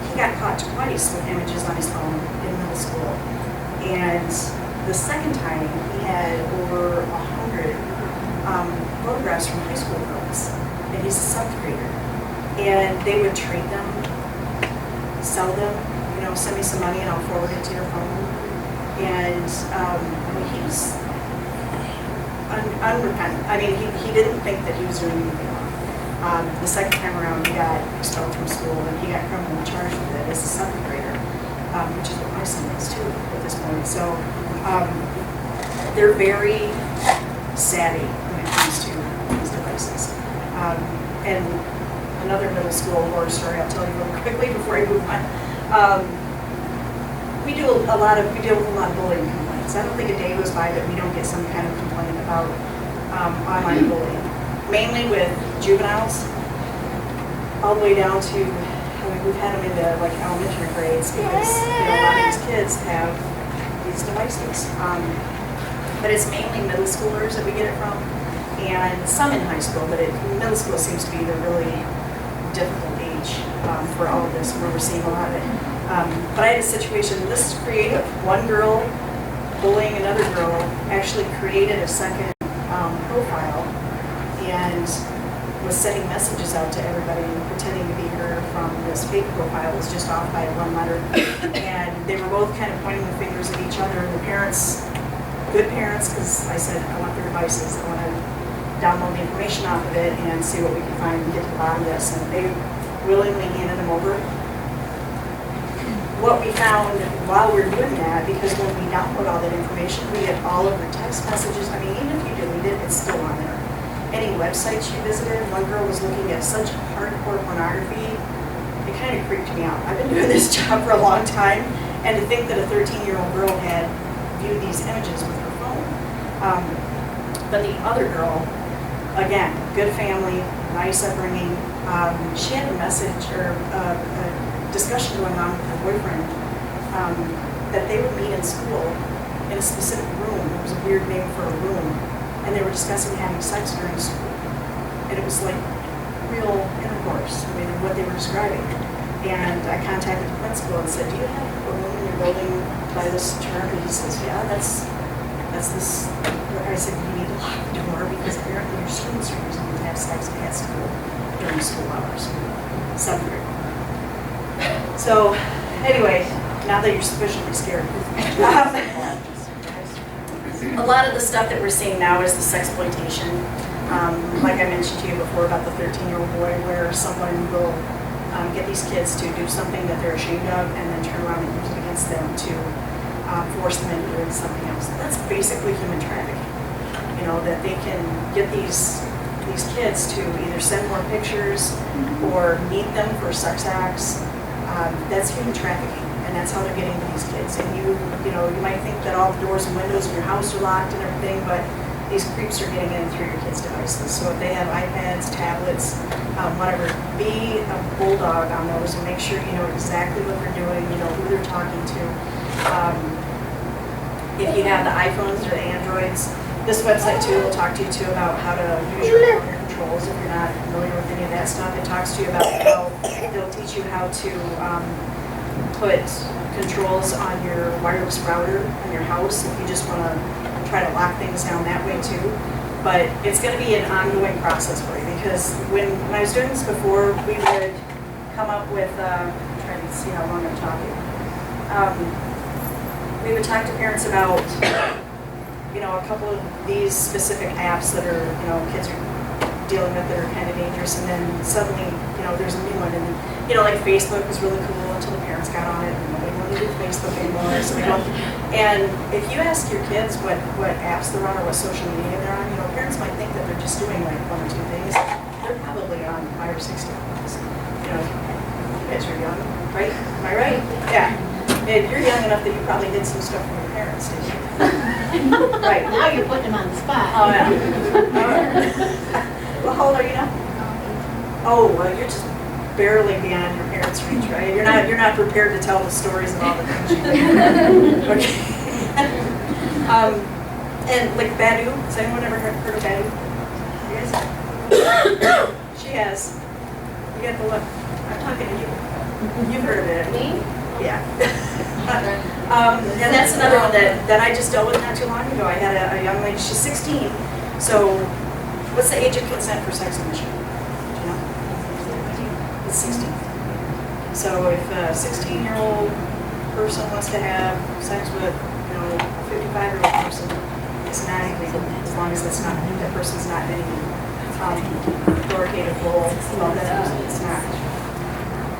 He got caught twice with images on his phone in middle school. And the second time, he had over 100 photographs from high school girls. And he's a 7th grader. And they would trade them, sell them, send me some money and I'll forward it to your phone. And he was unrepentant. I mean, he didn't think that he was doing anything wrong. The second time around, he got expelled from school and he got criminally charged with it as a 7th grader, which is what my son is too at this point. So they're very savvy when it comes to these devices. And another middle school horror story I'll tell you really quickly before I move on. We deal with a lot of bullying complaints. I don't think a day goes by that we don't get some kind of complaint about online bullying. Mainly with juveniles, all the way down to, we've had them into like elementary grades because a lot of these kids have these devices. But it's mainly middle schoolers that we get it from, and some in high school, but middle school seems to be the really difficult age for all of this, where we're seeing a lot of it. But I had a situation, this is creative. One girl bullying another girl actually created a second profile and was sending messages out to everybody pretending to be her from this fake profile. It was just off by 1 letter. And they were both kind of pointing the fingers at each other. And the parents, good parents, because I said I want their devices. I want to download the information off of it and see what we can find and get to the bottom of this. And they willingly handed them over. What we found while we were doing that, because when we download all that information, we get all of the text messages. I mean, even if you delete it, it's still on there. Any websites you visited, one girl was looking at such hardcore pornography, it kind of creeped me out. I've been doing this job for a long time, and to think that a 13-year-old girl had viewed these images with her phone. But the other girl, again, good family, nice upbringing, she had a message or a discussion going on with her boyfriend that they would meet in school in a specific room. It was a weird name for a room. And they were discussing having sex during school. And it was like real intercourse, I mean, what they were describing. And I contacted the principal and said, do you have a room in your building by this term? And he says, yeah, that's this. I said, you need to lock the door because apparently your students are using it to have sex at school during school hours. 7th grade. So, anyway, now that you're sufficiently scared. A lot of the stuff that we're seeing now is the sexploitation. Like I mentioned to you before about the 13-year-old boy, where someone will get these kids to do something that they're ashamed of and then turn around and use it against them to force them into doing something else. That's basically human trafficking. That they can get these kids to either send more pictures or meet them for sex acts. That's human trafficking, and that's how they're getting to these kids. And you might think that all the doors and windows in your house are locked and everything, but these creeps are getting in through your kids' devices. So if they have iPads, tablets, whatever, be a bulldog on those and make sure you know exactly what they're doing, who they're talking to. If you have the iPhones or the Androids, this website too will talk to you too about how to use your remote controls if you're not familiar with any of that stuff. It talks to you about how it'll teach you how to put controls on your wireless router in your house if you just want to try to lock things down that way too. But it's gonna be an ongoing process for you, because when I was doing this before, we would come up with, I'm trying to see how long I'm talking. We would talk to parents about, you know, a couple of these specific apps that are, you know, kids are dealing with that are kind of dangerous, and then suddenly, you know, there's a new one, and, you know, like Facebook was really cool until the parents got on it, and nobody wanted to do Facebook anymore, so we don't. And if you ask your kids what apps they're on or what social media they're on, you know, parents might think that they're just doing like one or two things. They're probably on 5 or 6 things. You know, you guys are young, right? Am I right? Yeah. And you're young enough that you probably did some stuff from your parents, didn't you? Right. Now you're putting them on the spot. Oh, yeah. All right. Well, how old are you now? Oh, well, you're just barely beyond your parents' reach, right? You're not prepared to tell the stories of all the things you did. Okay. And like Badu, has anyone ever heard of Badu? You guys? She has. You got to look. I'm talking to you. You've heard of it. Me? Yeah. And that's another one that I just dealt with not too long ago. I had a young lady, she's 16. So what's the age of consent for sex in Michigan? Do you know? It's 16. So if a 16-year-old person wants to have sex with, you know, a 55-year-old person, it's not illegal, as long as that's not, that person's not in any authoritative role about that person. It's not.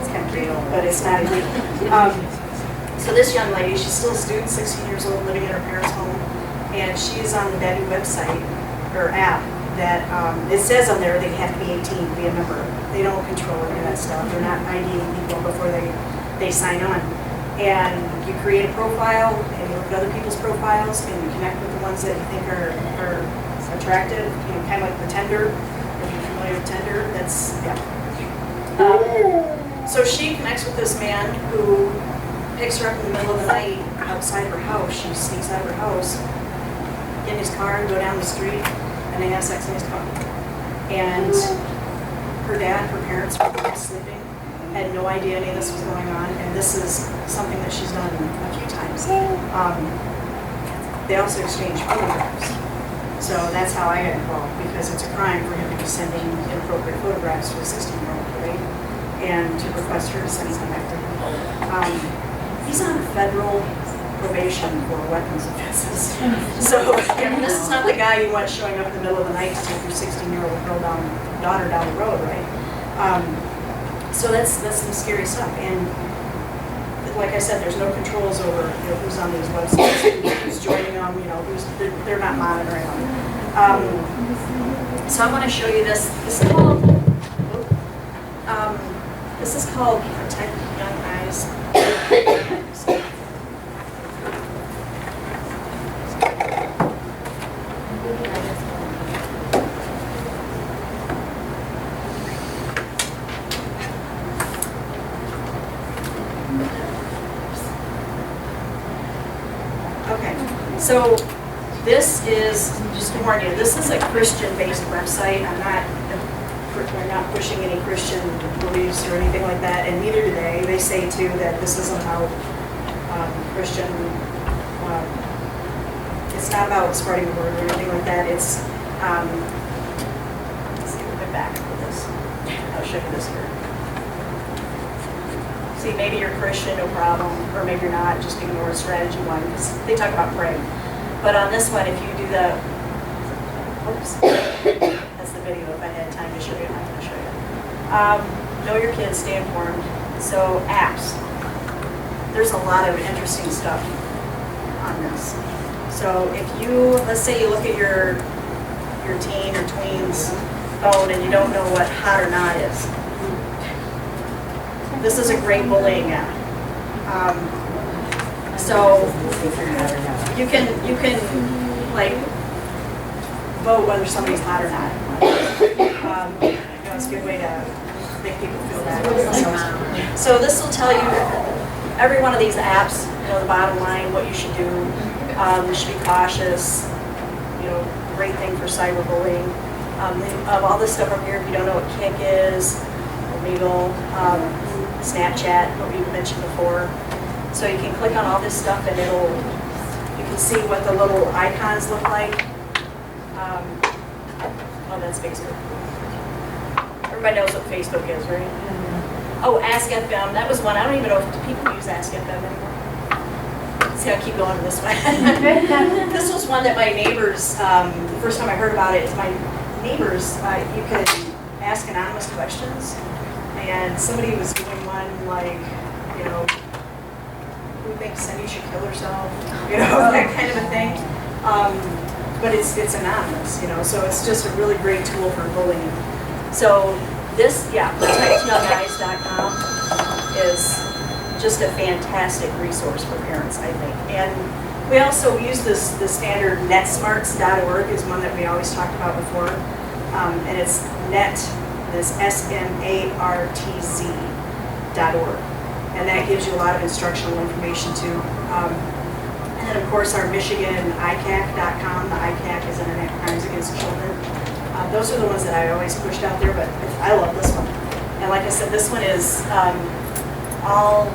It's kind of real, but it's not illegal. So this young lady, she's still a student, 16 years old, living in her parents' home, and she's on the Badu website, or app, that it says on there they have to be 18 to be a member. They don't control any of that stuff. They're not IDing people before they sign on. And you create a profile, and you look at other people's profiles, and you connect with the ones that you think are attractive, you know, kind of like the Tinder. If you're familiar with Tinder, that's, yeah. So she connects with this man who picks her up in the middle of the night outside her house. She sneaks out of her house, get in his car and go down the street, and they have sex in his car. And her dad, her parents were sleeping, had no idea any of this was going on, and this is something that she's done a few times. They also exchange photographs. So that's how I got involved, because it's a crime for him to be sending inappropriate photographs to a 16-year-old, right? And to request her to send them back to him. He's on federal probation for weapons offenses. So, I mean, this is not the guy you want showing up in the middle of the night to take your 16-year-old daughter down the road, right? So that's some scary stuff. And like I said, there's no controls over, you know, who's on these websites, who's joining them, you know, they're not monitoring them. So I want to show you this. This is called Protect Young Eyes. Okay, so this is, just to warn you, this is a Christian-based website. We're not pushing any Christian beliefs or anything like that, and neither do they. They say too that this isn't about Christian, it's not about spreading the word or anything like that. It's, let's see, we'll go back with this. I'll show you this here. See, maybe you're Christian, no problem, or maybe you're not, just ignore strategy one, because they talk about praying. But on this one, if you do the, oops, that's the video. If I had time to show you, I'm not going to show you. Know your kids, stay informed. So apps, there's a lot of interesting stuff on this. So if you, let's say you look at your teen or tween's phone and you don't know what hot or not is, this is a great bullying app. So you can like vote whether somebody's hot or not. You know, it's a good way to make people feel bad about themselves. So this will tell you every one of these apps, you know, the bottom line, what you should do. You should be cautious. You know, great thing for cyberbullying. Of all this stuff up here, if you don't know what Kik is, illegal. Snapchat, what we mentioned before. So you can click on all this stuff and you can see what the little icons look like. Oh, that's Facebook. Everybody knows what Facebook is, right? Oh, Ask FM, that was one. I don't even know if people use Ask FM anymore. See, I'll keep going this way. This was one that my neighbors, the first time I heard about it, is my neighbors, you could ask anonymous questions. And somebody was doing one like, you know, who thinks Cindy should kill herself? You know, that kind of a thing. But it's anonymous, you know, so it's just a really great tool for bullying. So this, yeah, protectyoungeyes.com is just a fantastic resource for parents, I think. And we also use the standard netsmarts.org is one that we always talked about before. And it's SMARTZ.org. And that gives you a lot of instructional information too. And then of course our Michigan ICAC.com, the ICAC is Internet Crimes Against Children. Those are the ones that I always pushed out there, but I love this one. And like I said, this one is all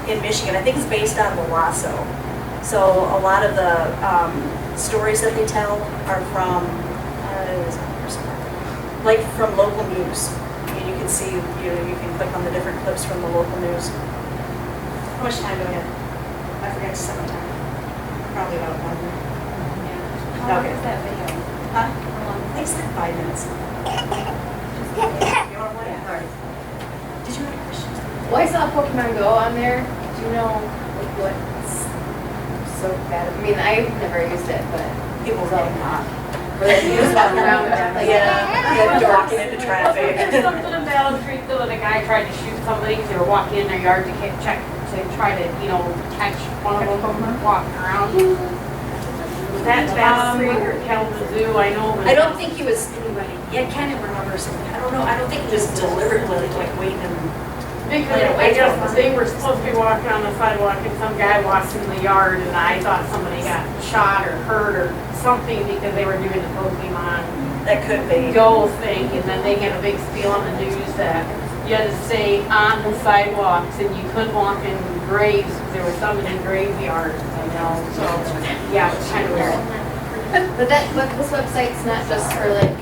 in Michigan. I think it's based on Wawaso. So a lot of the stories that they tell are from, like from local news. And you can see, you can click on the different clips from the local news. How much time do I have? I forgot to set my time. Probably about 1 minute. How long is that video? Huh? I think it's like 5 minutes. You want one? Yeah. Did you have any questions? Well, I saw Pokemon Go on there. Do you know like what's so bad? I mean, I've never used it, but People so getting hot. where they just walking around with them, like Yeah, walking into traffic. There's something in Battle Creek though, that a guy tried to shoot somebody because they were walking in their yard to check, to try to, you know, catch one of them walking around. That's Battle Creek or Kalamazoo, I know. I don't think he was anybody. Yeah, I can't even remember something. I don't know. I don't think he was deliberately like waiting and. Because I guess they were supposed to be walking on the sidewalk and some guy walks in the yard and I thought somebody got shot or hurt or something because they were doing the Pokemon That could be. Go thing, and then they get a big spiel on the news that you had to stay on the sidewalks and you couldn't walk in graves because there was somebody in graveyards, you know, so, yeah, it's kind of weird. but this website's not just for like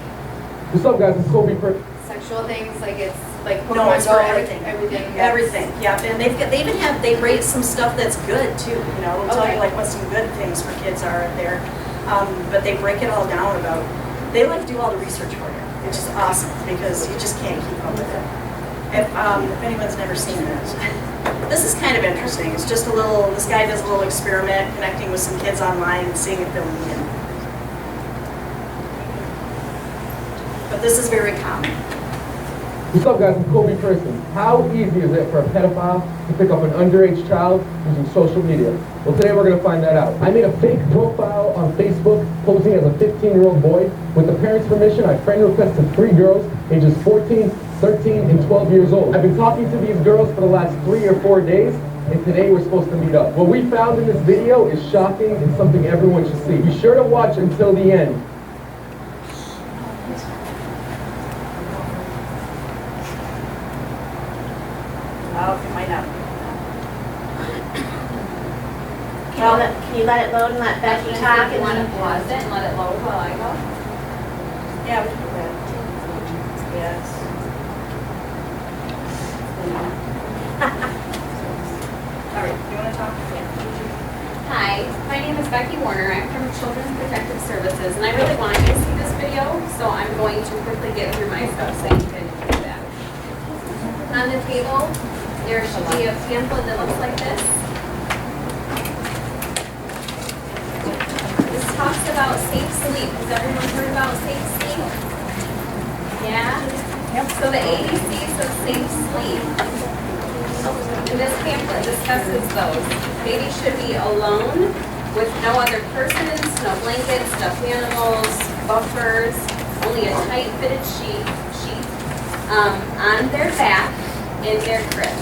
What's up, guys? It's Kobe Prick. sexual things. Like it's like No, Pokemon it's for for everything. Everything. Everything, yeah, and they even have, they rate some stuff that's good too, you know, they'll tell you like what some good things for kids are there. But they break it all down about, they like do all the research for you, which is awesome because you just can't keep up with it. If anyone's never seen this, this is kind of interesting. It's just a little, this guy does a little experiment connecting with some kids online and seeing if they'll meet him. But this is very common. What's up, guys? It's Kobe Person. How easy is it for a pedophile to pick up an underage child using social media? Well, today we're going to find that out. I made a fake profile on Facebook posing as a 15-year-old boy. With the parents' permission, I friend requested 3 girls, ages 14, 13, and 12 years old. I've been talking to these girls for the last 3 or 4 days, and today we're supposed to meet up. What we found in this video is shocking and something everyone should see. Be sure to watch until the end. Oh, it might not. Can you let it load and let Becky talk? You And want to then pause it and let it load while I go? Yeah, we can do that. Yes. All right, you want to talk? Hi, my name is Becky Warner. I'm from Children's Protective Services, and I really want you to see this video, so I'm going to quickly get through my stuff so you can do that. On the table, there should be a pamphlet that looks like this. This talks about safe sleep. Has everyone heard about safe sleep? Yeah? Yep. So the ABCs of safe sleep. And this pamphlet discusses those. Baby should be alone with no other persons, no blankets, stuffed animals, buffers, only a tight fitted sheet on their back in their crib.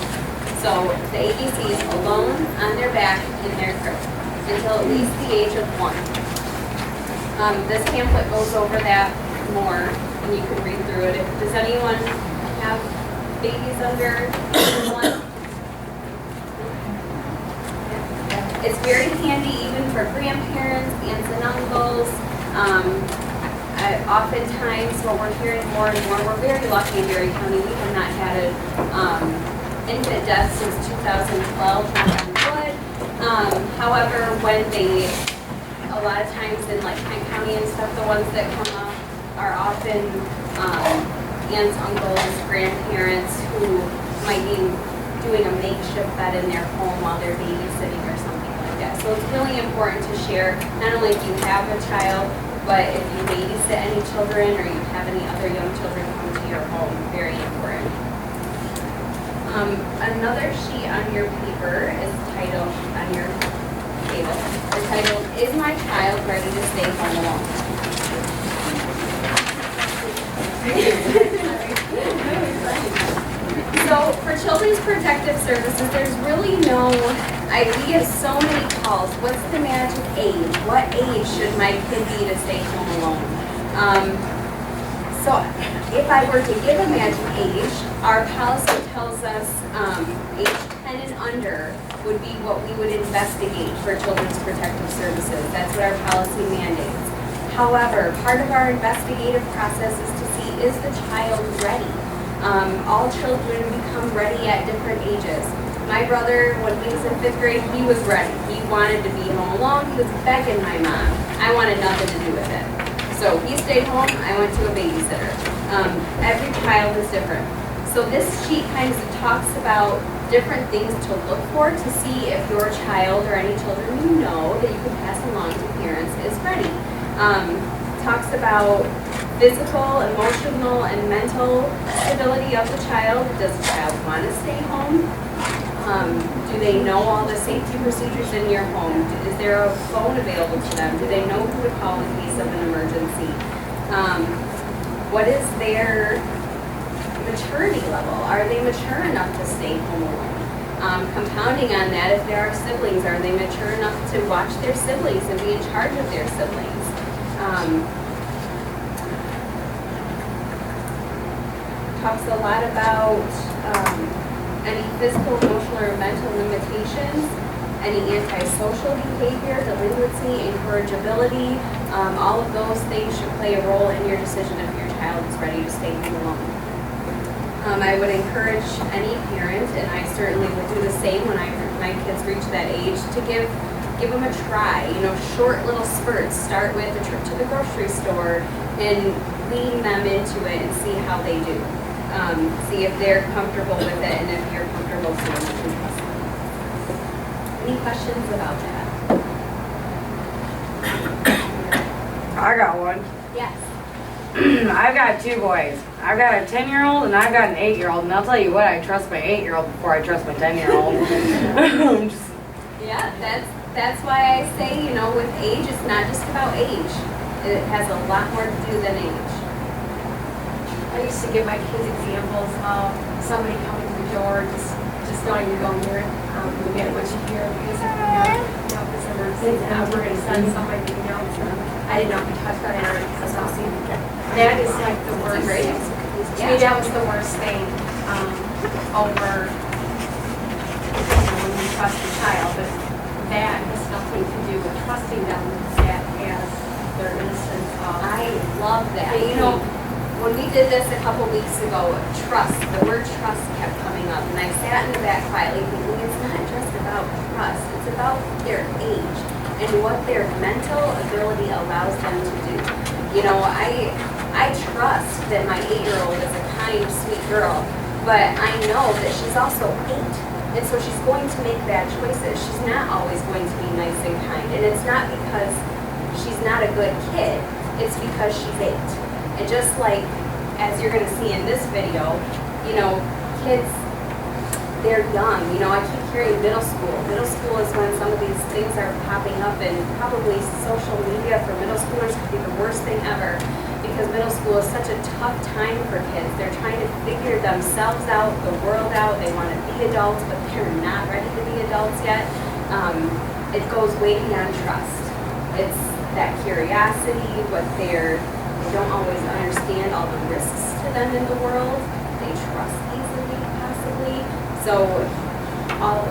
So the ABCs alone on their back in their crib until at least the age of 1. This pamphlet goes over that more, and you can read through it. Does anyone have babies under 1? It's very handy even for grandparents, aunts and uncles. Oftentimes, what we're hearing more and more, we're very lucky in Berry County. We have not had an infant death since 2012, knock on wood. However, when a lot of times in like Kent County and stuff, the ones that come up are often aunts, uncles, grandparents who might be doing a makeshift bed in their home while they're babysitting or something like that. So it's really important to share, not only if you have a child, but if you babysit any children or you have any other young children come to your home, very important. Another sheet on your paper is titled, on your table, is titled, Is My Child Ready to Stay Home Alone? So for Children's Protective Services, there's really no, we get so many calls. What's the magic age? What age should my kid be to stay home alone? So if I were to give a magic age, our policy tells us age 10 and under would be what we would investigate for Children's Protective Services. That's what our policy mandates. However, part of our investigative process is to see, is the child ready? All children become ready at different ages. My brother, when he was in 5th grade, he was ready. He wanted to be home alone. He was begging my mom. I wanted nothing to do with it. So he stayed home. I went to a babysitter. Every child is different. So this sheet kind of talks about different things to look for to see if your child or any children you know that you can pass along to parents is ready. Talks about physical, emotional, and mental stability of the child. Does the child want to stay home? Do they know all the safety procedures in your home? Is there a phone available to them? Do they know who to call in case of an emergency? What is their maturity level? Are they mature enough to stay home alone? Compounding on that, if there are siblings, are they mature enough to watch their siblings and be in charge of their siblings? Talks a lot about any physical, emotional, or mental limitations, any antisocial behavior, delinquency, incorrigibility. All of those things should play a role in your decision if your child is ready to stay home alone. I would encourage any parent, and I certainly would do the same when my kids reach that age, to give them a try. You know, short little spurts. Start with a trip to the grocery store and lean them into it and see how they do. See if they're comfortable with it and if you're comfortable so you can trust them. Any questions about that? I got one. Yes. I've got 2 boys. I've got a 10-year-old and I've got an 8-year-old. And I'll tell you what, I trust my 8-year-old before I trust my 10-year-old. Yeah, that's why I say, you know, with age, it's not just about age. It has a lot more to do than age. I used to give my kids examples of somebody coming to the door, just don't even go near it, no matter what you hear, because if you know, this emergency, we're going to send somebody to the I didn't know if you touched on it or because I'll see. That is like the worst. To me, that was the worst thing over when you trust your child, but that has nothing to do with trusting them. That has their innocence. I love that. You know, when we did this a couple weeks ago, trust, the word trust kept coming up, and I sat in the back quietly thinking, it's not just about trust, it's about their age and what their mental ability allows them to do. You know, I trust that my 8-year-old is a kind, sweet girl, but I know that she's also 8, and so she's going to make bad choices. She's not always going to be nice and kind, and it's not because she's not a good kid, it's because she's 8. And just like, as you're going to see in this video, you know, kids, they're young. You know, I keep hearing middle school. Middle school is when some of these things are popping up, and probably social media for middle schoolers could be the worst thing ever, because middle school is such a tough time for kids. They're trying to figure themselves out, the world out. They want to be adults, but they're not ready to be adults yet. It goes way beyond trust. It's that curiosity, what they don't always understand all the risks to them in the world. They trust easily, possibly. So,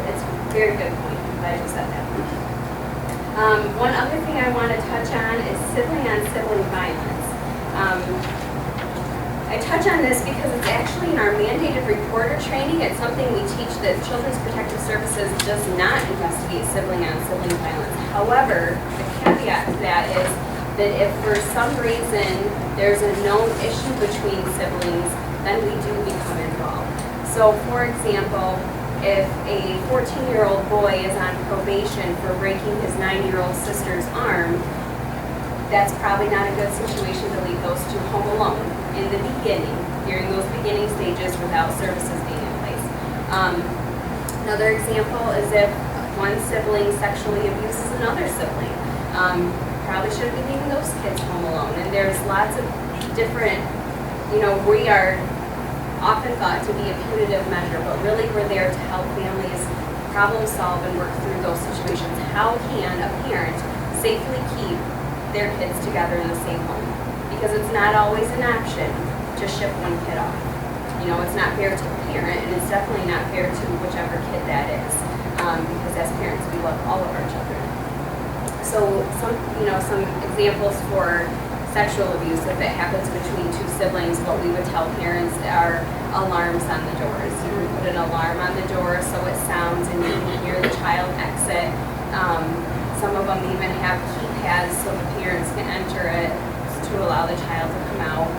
it's a very good point. Glad you said that. One other thing I want to touch on is sibling-on-sibling violence. I touch on this because it's actually in our mandated reporter training. It's something we teach that Children's Protective Services does not investigate sibling-on-sibling violence. However, the caveat to that is that if for some reason there's a known issue between siblings, then we do become involved. So for example, if a 14-year-old boy is on probation for breaking his 9-year-old sister's arm, that's probably not a good situation to leave those two home alone in the beginning, during those beginning stages without services being in place. Another example is if one sibling sexually abuses another sibling. Probably shouldn't be leaving those kids home alone. And there's lots of different, we are often thought to be a punitive measure, but really we're there to help families problem solve and work through those situations. How can a parent safely keep their kids together in the same home? Because it's not always an option to ship one kid off. It's not fair to the parent, and it's definitely not fair to whichever kid that is. Because as parents, we love all of our children. So some examples for sexual abuse, if it happens between two siblings, what we would tell parents are alarms on the doors. You would put an alarm on the door so it sounds and you can hear the child exit. Some of them even have keypads so the parents can enter it to allow the child to come out.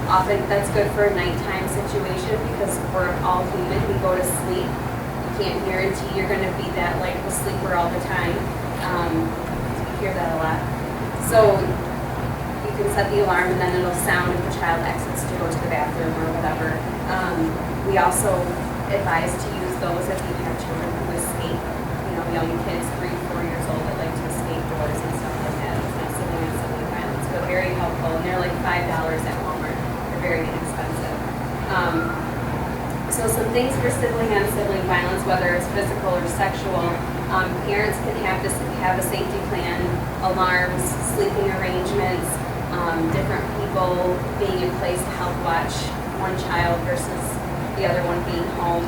Often that's good for a nighttime situation because we're all human. We go to sleep. You can't guarantee you're going to be that light sleeper all the time. You hear that a lot. So you can set the alarm and then it'll sound if the child exits to go to the bathroom or whatever. We also advise to use those if you have children who escape. Young kids, 3, 4 years old, that like to escape doors and stuff like that. It's not sibling-on-sibling violence, but very helpful. And they're like $5 at Walmart. They're very inexpensive. So some things for sibling-on-sibling violence, whether it's physical or sexual, parents can have a safety plan, alarms, sleeping arrangements, different people being in place to help watch one child versus the other one being home.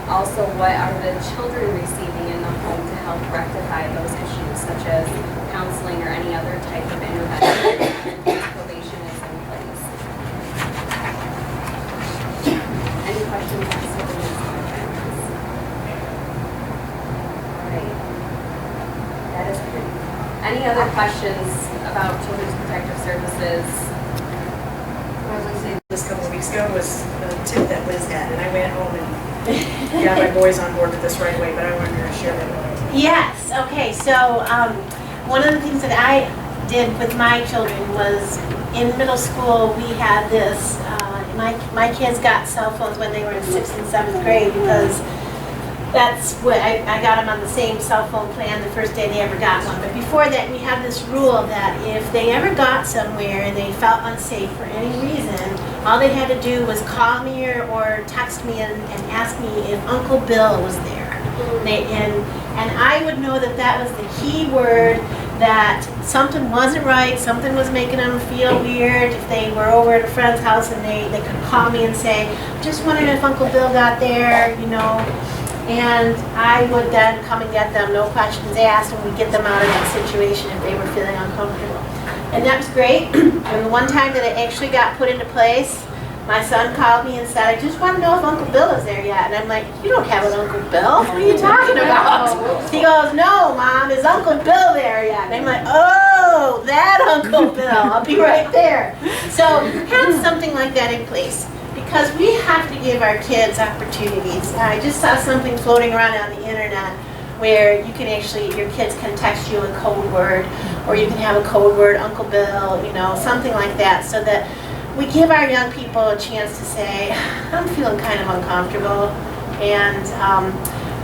Also, what are the children receiving in the home to help rectify those issues, such as counseling or any other type of intervention once probation is in place. Any questions on sibling-on-sibling violence? All right. That is pretty. Any other questions about Children's Protective Services? What I was going to say this a couple of weeks ago was a tip that Liz had, and I went home and got my boys on board with this right away, but I wanted to share that with you. Yes, okay, so one of the things that I did with my children was in middle school we had this, my kids got cell phones when they were in 6th and 7th grade because that's what I got them on the same cell phone plan the first day they ever got one. But before that we had this rule that if they ever got somewhere and they felt unsafe for any reason, all they had to do was call me or text me and ask me if Uncle Bill was there. And I would know that that was the key word, that something wasn't right, something was making them feel weird. If they were over at a friend's house and they could call me and say, just wondering if Uncle Bill got there, and I would then come and get them, no questions asked, and we'd get them out of that situation if they were feeling uncomfortable. And that was great. And the one time that it actually got put into place, my son called me and said, I just want to know if Uncle Bill is there yet. And I'm like, you don't have an Uncle Bill? What are you talking about? He goes, no, Mom, is Uncle Bill there yet? And I'm like, oh, that Uncle Bill. I'll be right there. So have something like that in place, because we have to give our kids opportunities. I just saw something floating around on the internet where you can actually, your kids can text you a code word, or you can have a code word, Uncle Bill, something like that, so that we give our young people a chance to say, I'm feeling kind of uncomfortable, and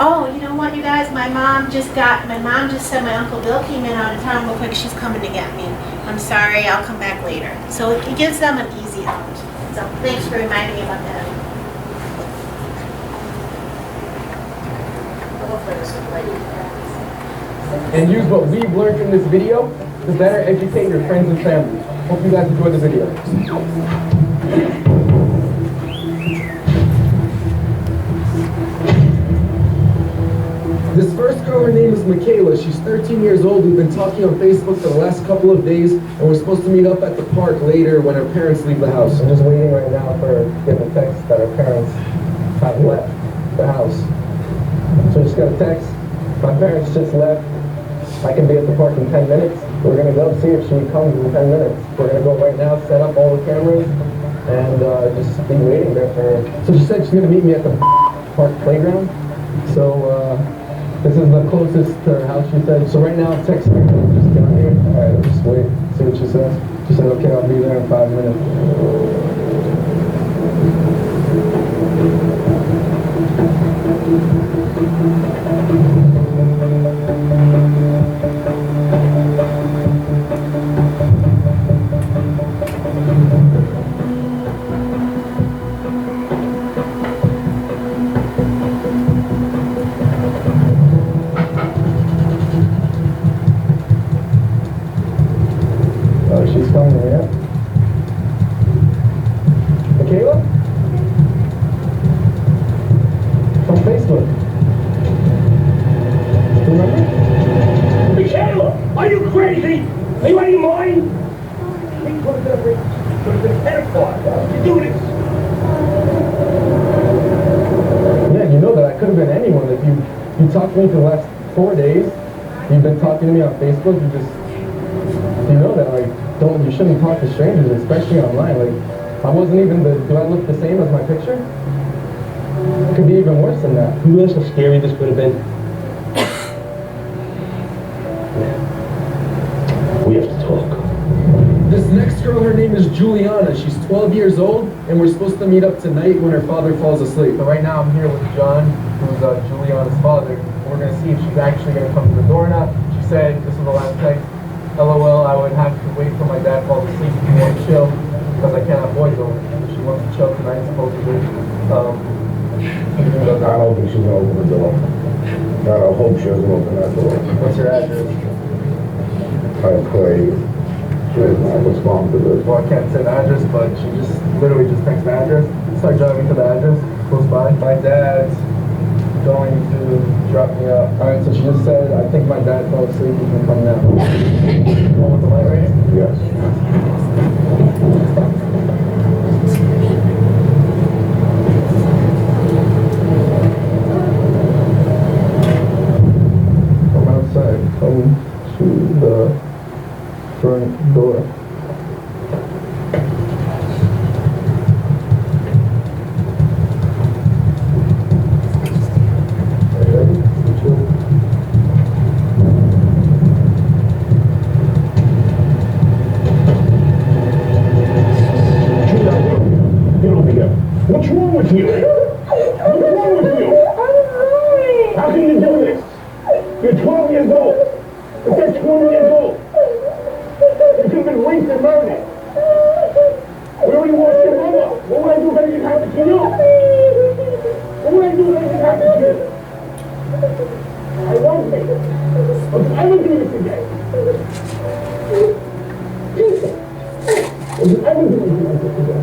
oh, you know what, you guys, my mom just said my Uncle Bill came in out of town real quick, she's coming to get me. I'm sorry, I'll come back later. So it gives them an easy out. So thanks for reminding me about that. And use what we've learned from this video to better educate your friends and family. Hope you guys enjoyed the video. This name is Michaela. She's 13 years old. We've been talking on Facebook for the last couple of days, and we're supposed to meet up at the park later when her parents leave the house. I'm just waiting right now for getting a text that her parents have left the house. So I just got a text. My parents just left. I can be at the park in 10 minutes. We're gonna go see if she comes in 10 minutes. We're gonna go right now, set up all the cameras, and just be waiting there for her. So she said she's gonna meet me at the park playground. So this is the closest to her house, she said. So right now I'm texting her, just down here. All right, just wait, see what she says. She said, okay, I'll be there in 5 minutes. Oh, she's coming, yeah. Michaela? From Facebook. Remember? Michaela, are you crazy? Are you out of your mind? We could have been pedophile. You do this. Yeah, you know that I could have been anyone. If you talked to me for the last 4 days, you've been talking to me on Facebook, you know that, like, you shouldn't talk to strangers, especially online. Like, I wasn't even do I look the same as my picture? It could be even worse than that. You realize how scary this could have been? We have to talk. This next girl, her name is Juliana. She's 12 years old, and we're supposed to meet up tonight when her father falls asleep. But right now I'm here with John, who's Juliana's father. And we're gonna see if she's actually gonna come to the door or not. She said, this is the last text, LOL, I would have to wait for my dad falls asleep if you want to chill, because I can't have boys over. She wants to chill tonight, supposedly. I don't think she's gonna open the door. I hope she doesn't open that door. What's your address? I pray she does not respond to this. Well, I can't say the address, but she just literally just texted the address. Start driving to the address, close by. My dad's going to drop me off. Alright, so she just said, I think my dad fell asleep, you can come now. One with the light rays? Yes. Come outside, come to the front door. What's wrong with you? What's wrong with you? How can you do this? You're 12 years old. If you're 20 years old, you could have been raped and murdered. We already lost your mother. What would I do if anything happened to you? What would I do if anything happened to you? I won't make it. Don't ever do this again. Don't ever do anything like this again.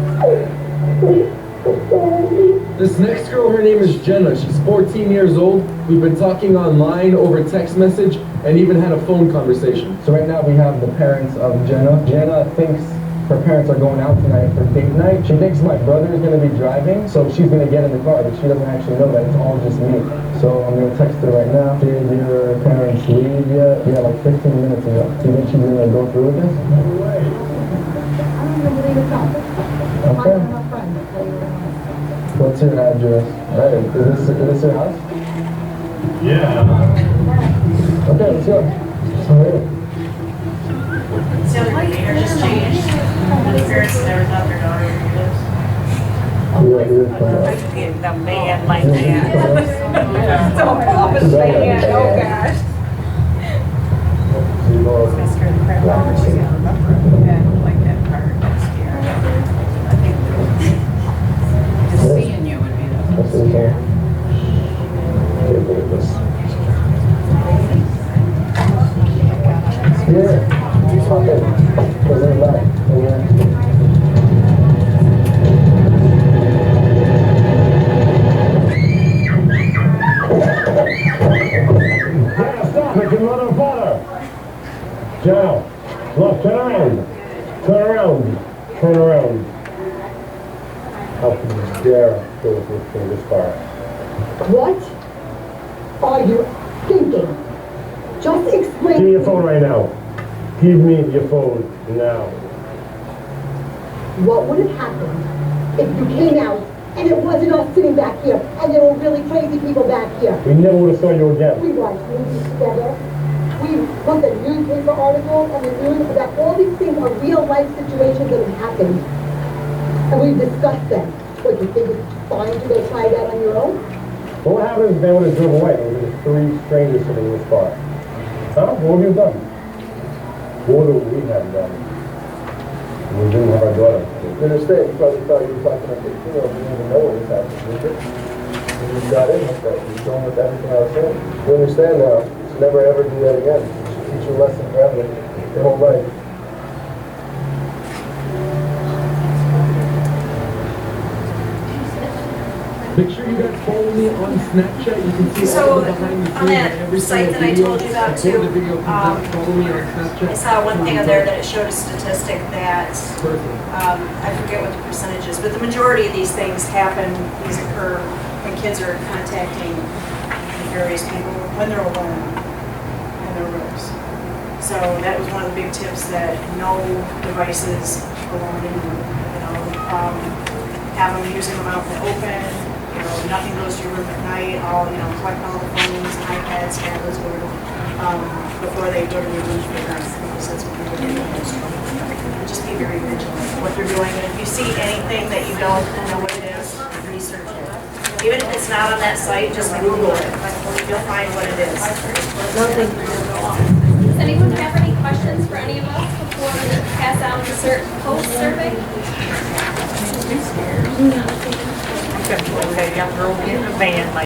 This next girl, her name is Jenna. She's 14 years old. We've been talking online over text message and even had a phone conversation. So right now we have the parents of Jenna. Jenna thinks her parents are going out tonight for date night. She thinks my brother is going to be driving, so she's going to get in the car, but she doesn't actually know that it's all just me. So I'm going to text her right now. Did your parents leave yet? Yeah, like 15 minutes ago. Do you think she's going to go through with this? Okay. What's your address? Right, is this your house? Yeah. Okay, let's go. All right. So the hair just changed. The parents never thought their daughter would do this. The man like that. Don't pull up his fan, oh gosh. It's gonna scare the crap out of her. She's gonna remember it. Yeah, I don't like that part. That's scary. I think just seeing you would be the That's what it's on. Yeah. Okay. Close it back. Yeah, How can you dare go with me this far? What are you thinking? Just explain. Give me your phone right now. Give me your phone now. What would have happened if you came out and it wasn't us sitting back here and there were really crazy people back here? We never would have saw you again. We watched movies together. We looked at newspaper articles and the news about all these things are real life situations that have happened. And we discussed them. What, you think it's fine to go try that on your own? What happens if they would have drove away and there was three strangers sitting in this car? Huh? What have you done? What do we have done? We didn't have our daughter. You understand, you probably thought you were talking to the kid, you didn't even know what was happening, did you? When you got in with that, you told with everything I was saying. You understand now, you should never ever do that again. You should teach you a lesson forever, your whole life. Make sure you guys follow me on Snapchat. You can see all the behind the scenes On that and every site single that I video. told you about Before too, the video comes out, follow me on Snapchat. I saw one thing on there that it showed a statistic that, Perfect. I forget what the percentage is, but the majority of these things happen, these occur when kids are contacting various people when they're alone in their rooms. So that was one of the big tips, that no devices alone in the room, have them using them out in the open, nothing goes to your room at night, collect all the phones, iPads, tablets, whatever, before they go to your room for the night, because that's what people do. Just be very vigilant what they're doing, and if you see anything that you don't know what it is, research it. Even if it's not on that site, just Google it, you'll find what it is. Does anyone have any questions for any of us before we pass out the post survey? Okay, you have to roll in the van like